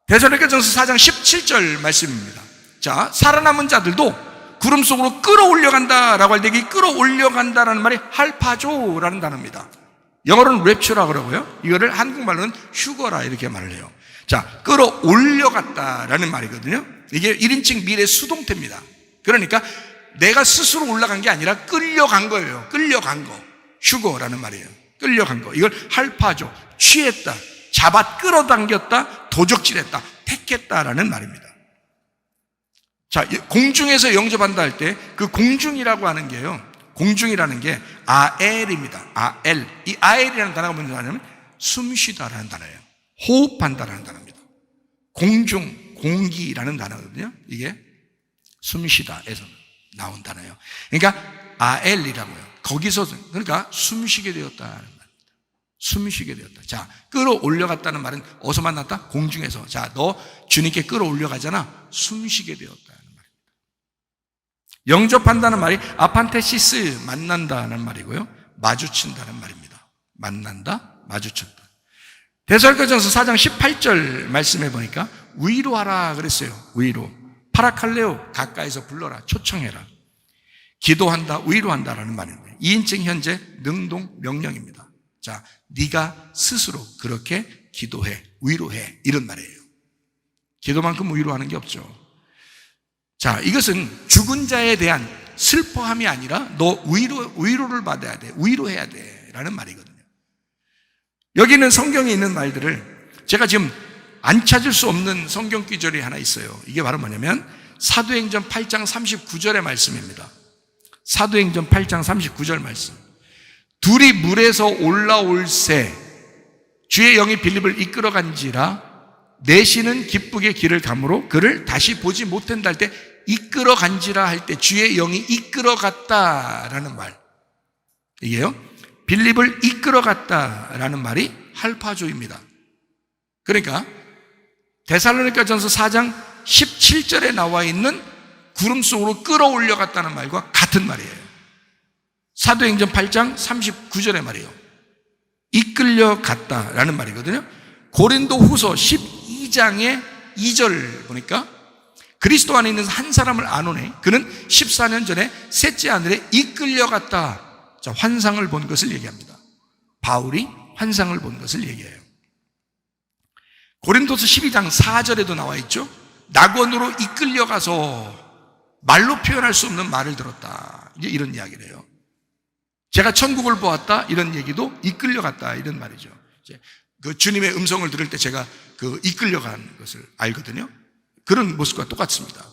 데살로니가전서 4장 17절 말씀입니다. 자, 살아남은 자들도 구름 속으로 끌어올려간다라고 할 때 이 끌어올려간다라는 말이 할파조라는 단어입니다. 영어로는 랩처라고 그러고요. 이거를 한국말로는 휴거라 이렇게 말을 해요. 자, 끌어올려갔다라는 말이거든요. 이게 1인칭 미래 수동태입니다. 그러니까 내가 스스로 올라간 게 아니라 끌려간 거예요. 끌려간 거. 휴거라는 말이에요. 끌려간 거. 이걸 할파조, 취했다, 잡아 끌어당겼다, 도적질했다, 택했다라는 말입니다. 자, 공중에서 영접한다 할 때 그 공중이라고 하는 게요. 공중이라는 게 아엘입니다. 아엘. 이 아엘이라는 단어가 뭔지 아냐면 숨쉬다라는 단어예요. 호흡한다라는 단어입니다. 공중, 공기라는 단어거든요. 이게 숨쉬다에서 나온 단어예요. 그러니까 아엘이라고요. 거기서 그러니까 숨쉬게 되었다는 말입니다. 숨쉬게 되었다. 자, 끌어올려갔다는 말은 어디서 만났다? 공중에서. 자, 너 주님께 끌어올려가잖아. 숨쉬게 되었다는 말입니다. 영접한다는 말이 아판테시스, 만난다는 말이고요. 마주친다는 말입니다. 만난다, 마주쳤다. 데살로니가전서 4장 18절 말씀해 보니까 위로하라 그랬어요. 위로. 파라칼레오, 가까이서 불러라, 초청해라. 기도한다, 위로한다라는 말입니다. 2인칭 현재 능동 명령입니다. 자, 네가 스스로 그렇게 기도해, 위로해, 이런 말이에요. 기도만큼 위로하는 게 없죠. 자, 이것은 죽은 자에 대한 슬퍼함이 아니라 너 위로를 받아야 돼, 위로해야 돼 라는 말이거든요. 여기는 성경에 있는 말들을 제가 지금 안 찾을 수 없는 성경 구절이 하나 있어요. 이게 바로 뭐냐면 사도행전 8장 39절의 말씀입니다. 사도행전 8장 39절 말씀. 둘이 물에서 올라올새 주의 영이 빌립을 이끌어간지라 내시는 기쁘게 길을 가므로 그를 다시 보지 못한다 할 때 이끌어간지라 할 때 주의 영이 이끌어갔다라는 말. 이게요. 빌립을 이끌어갔다라는 말이 할파조입니다. 그러니까 데살로니가전서 4장 17절에 나와 있는 구름 속으로 끌어올려갔다는 말과 같은 말이에요. 사도행전 8장 39절의 말이에요. 이끌려갔다라는 말이거든요. 고린도 후서 12장의 2절 보니까 그리스도 안에 있는 한 사람을 아노니 그는 14년 전에 셋째 아들에 이끌려갔다. 자, 환상을 본 것을 얘기합니다. 바울이 환상을 본 것을 얘기해요. 고린도서 12장 4절에도 나와 있죠. 낙원으로 이끌려가서 말로 표현할 수 없는 말을 들었다. 이제 이런 이야기를 해요. 제가 천국을 보았다. 이런 얘기도 이끌려갔다. 이런 말이죠. 그 주님의 음성을 들을 때 제가 그 이끌려간 것을 알거든요. 그런 모습과 똑같습니다.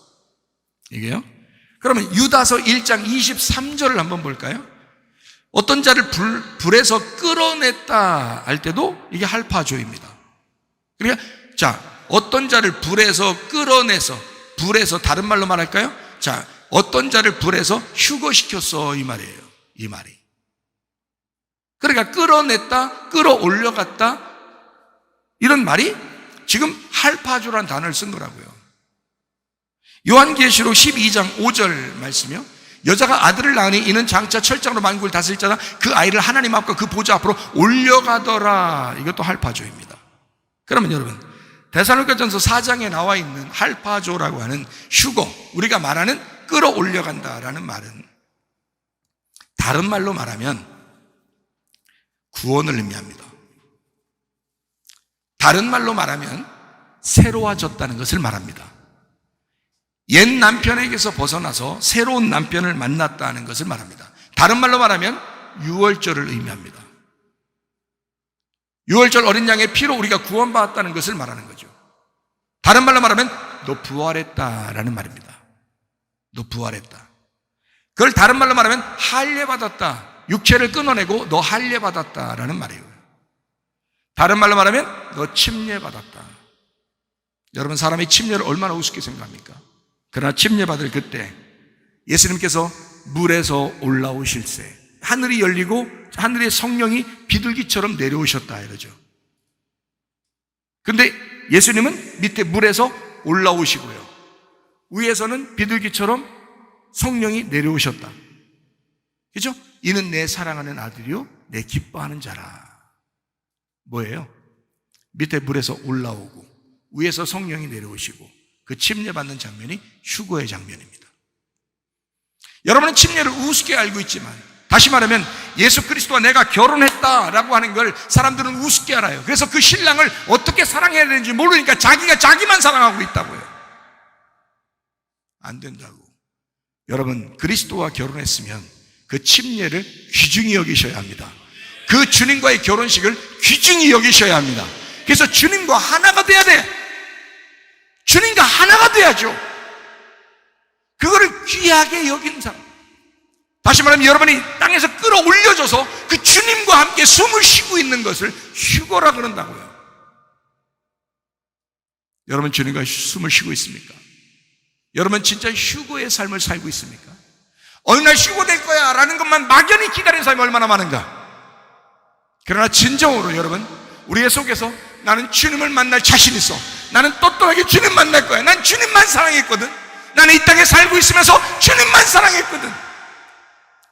이게요. 그러면 유다서 1장 23절을 한번 볼까요? 어떤 자를 불에서 끌어냈다 할 때도 이게 할파조입니다. 그러니까 자, 어떤 자를 불에서 끌어내서, 불에서 다른 말로 말할까요? 자, 어떤 자를 불에서 휴거시켰어 이 말이에요. 이 말이. 그러니까 끌어냈다, 끌어올려갔다 이런 말이 지금 할파조라는 단어를 쓴 거라고요. 요한계시록 12장 5절 말씀이요. 여자가 아들을 낳으니 이는 장차 철장으로 만국을 다스릴 자다. 그 아이를 하나님 앞과 그 보좌 앞으로 올려가더라. 이것도 할파조입니다. 그러면 여러분, 데살로니가전서 4장에 나와 있는 할파조라고 하는 휴거, 우리가 말하는 끌어올려간다라는 말은 다른 말로 말하면 구원을 의미합니다. 다른 말로 말하면 새로워졌다는 것을 말합니다. 옛 남편에게서 벗어나서 새로운 남편을 만났다는 것을 말합니다. 다른 말로 말하면 유월절을 의미합니다. 유월절 어린 양의 피로 우리가 구원받았다는 것을 말하는 거죠. 다른 말로 말하면 너 부활했다라는 말입니다. 너 부활했다. 그걸 다른 말로 말하면 할례받았다. 육체를 끊어내고 너 할례받았다라는 말이에요. 다른 말로 말하면 너 침례받았다. 여러분, 사람이 침례를 얼마나 우습게 생각합니까? 그러나 침례받을 그때 예수님께서 물에서 올라오실새 하늘이 열리고 하늘의 성령이 비둘기처럼 내려오셨다 이러죠. 근데 예수님은 밑에 물에서 올라오시고요, 위에서는 비둘기처럼 성령이 내려오셨다. 그죠? 이는 내 사랑하는 아들이요 내 기뻐하는 자라. 뭐예요? 밑에 물에서 올라오고 위에서 성령이 내려오시고 그 침례받는 장면이 휴거의 장면입니다. 여러분은 침례를 우습게 알고 있지만, 다시 말하면 예수 그리스도와 내가 결혼했다라고 하는 걸 사람들은 우습게 알아요. 그래서 그 신랑을 어떻게 사랑해야 되는지 모르니까 자기가 자기만 사랑하고 있다고요. 안 된다고. 여러분, 그리스도와 결혼했으면 그 침례를 귀중히 여기셔야 합니다. 그 주님과의 결혼식을 귀중히 여기셔야 합니다. 그래서 주님과 하나가 돼야 돼. 주님과 하나가 돼야죠. 그거를 귀하게 여긴 사람. 다시 말하면 여러분이 땅에서 끌어올려져서 그 주님과 함께 숨을 쉬고 있는 것을 휴거라 그런다고요. 여러분, 주님과 숨을 쉬고 있습니까? 여러분, 진짜 휴거의 삶을 살고 있습니까? 어느 날 휴거될 거야 라는 것만 막연히 기다리는 사람이 얼마나 많은가. 그러나 진정으로 여러분, 우리의 속에서 나는 주님을 만날 자신 있어, 나는 떳떳하게 주님 만날 거야, 난 주님만 사랑했거든, 나는 이 땅에 살고 있으면서 주님만 사랑했거든.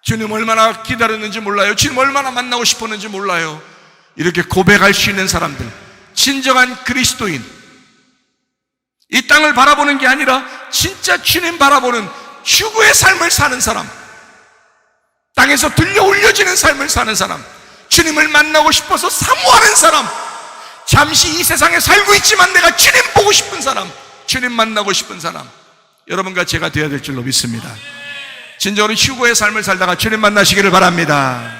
주님 얼마나 기다렸는지 몰라요. 주님 얼마나 만나고 싶었는지 몰라요. 이렇게 고백할 수 있는 사람들, 진정한 그리스도인, 이 땅을 바라보는 게 아니라 진짜 주님 바라보는 휴거의 삶을 사는 사람, 땅에서 들려 올려지는 삶을 사는 사람, 주님을 만나고 싶어서 사모하는 사람, 잠시 이 세상에 살고 있지만 내가 주님 보고 싶은 사람, 주님 만나고 싶은 사람, 여러분과 제가 되어야 될 줄로 믿습니다. 진정으로 휴거의 삶을 살다가 주님 만나시기를 바랍니다.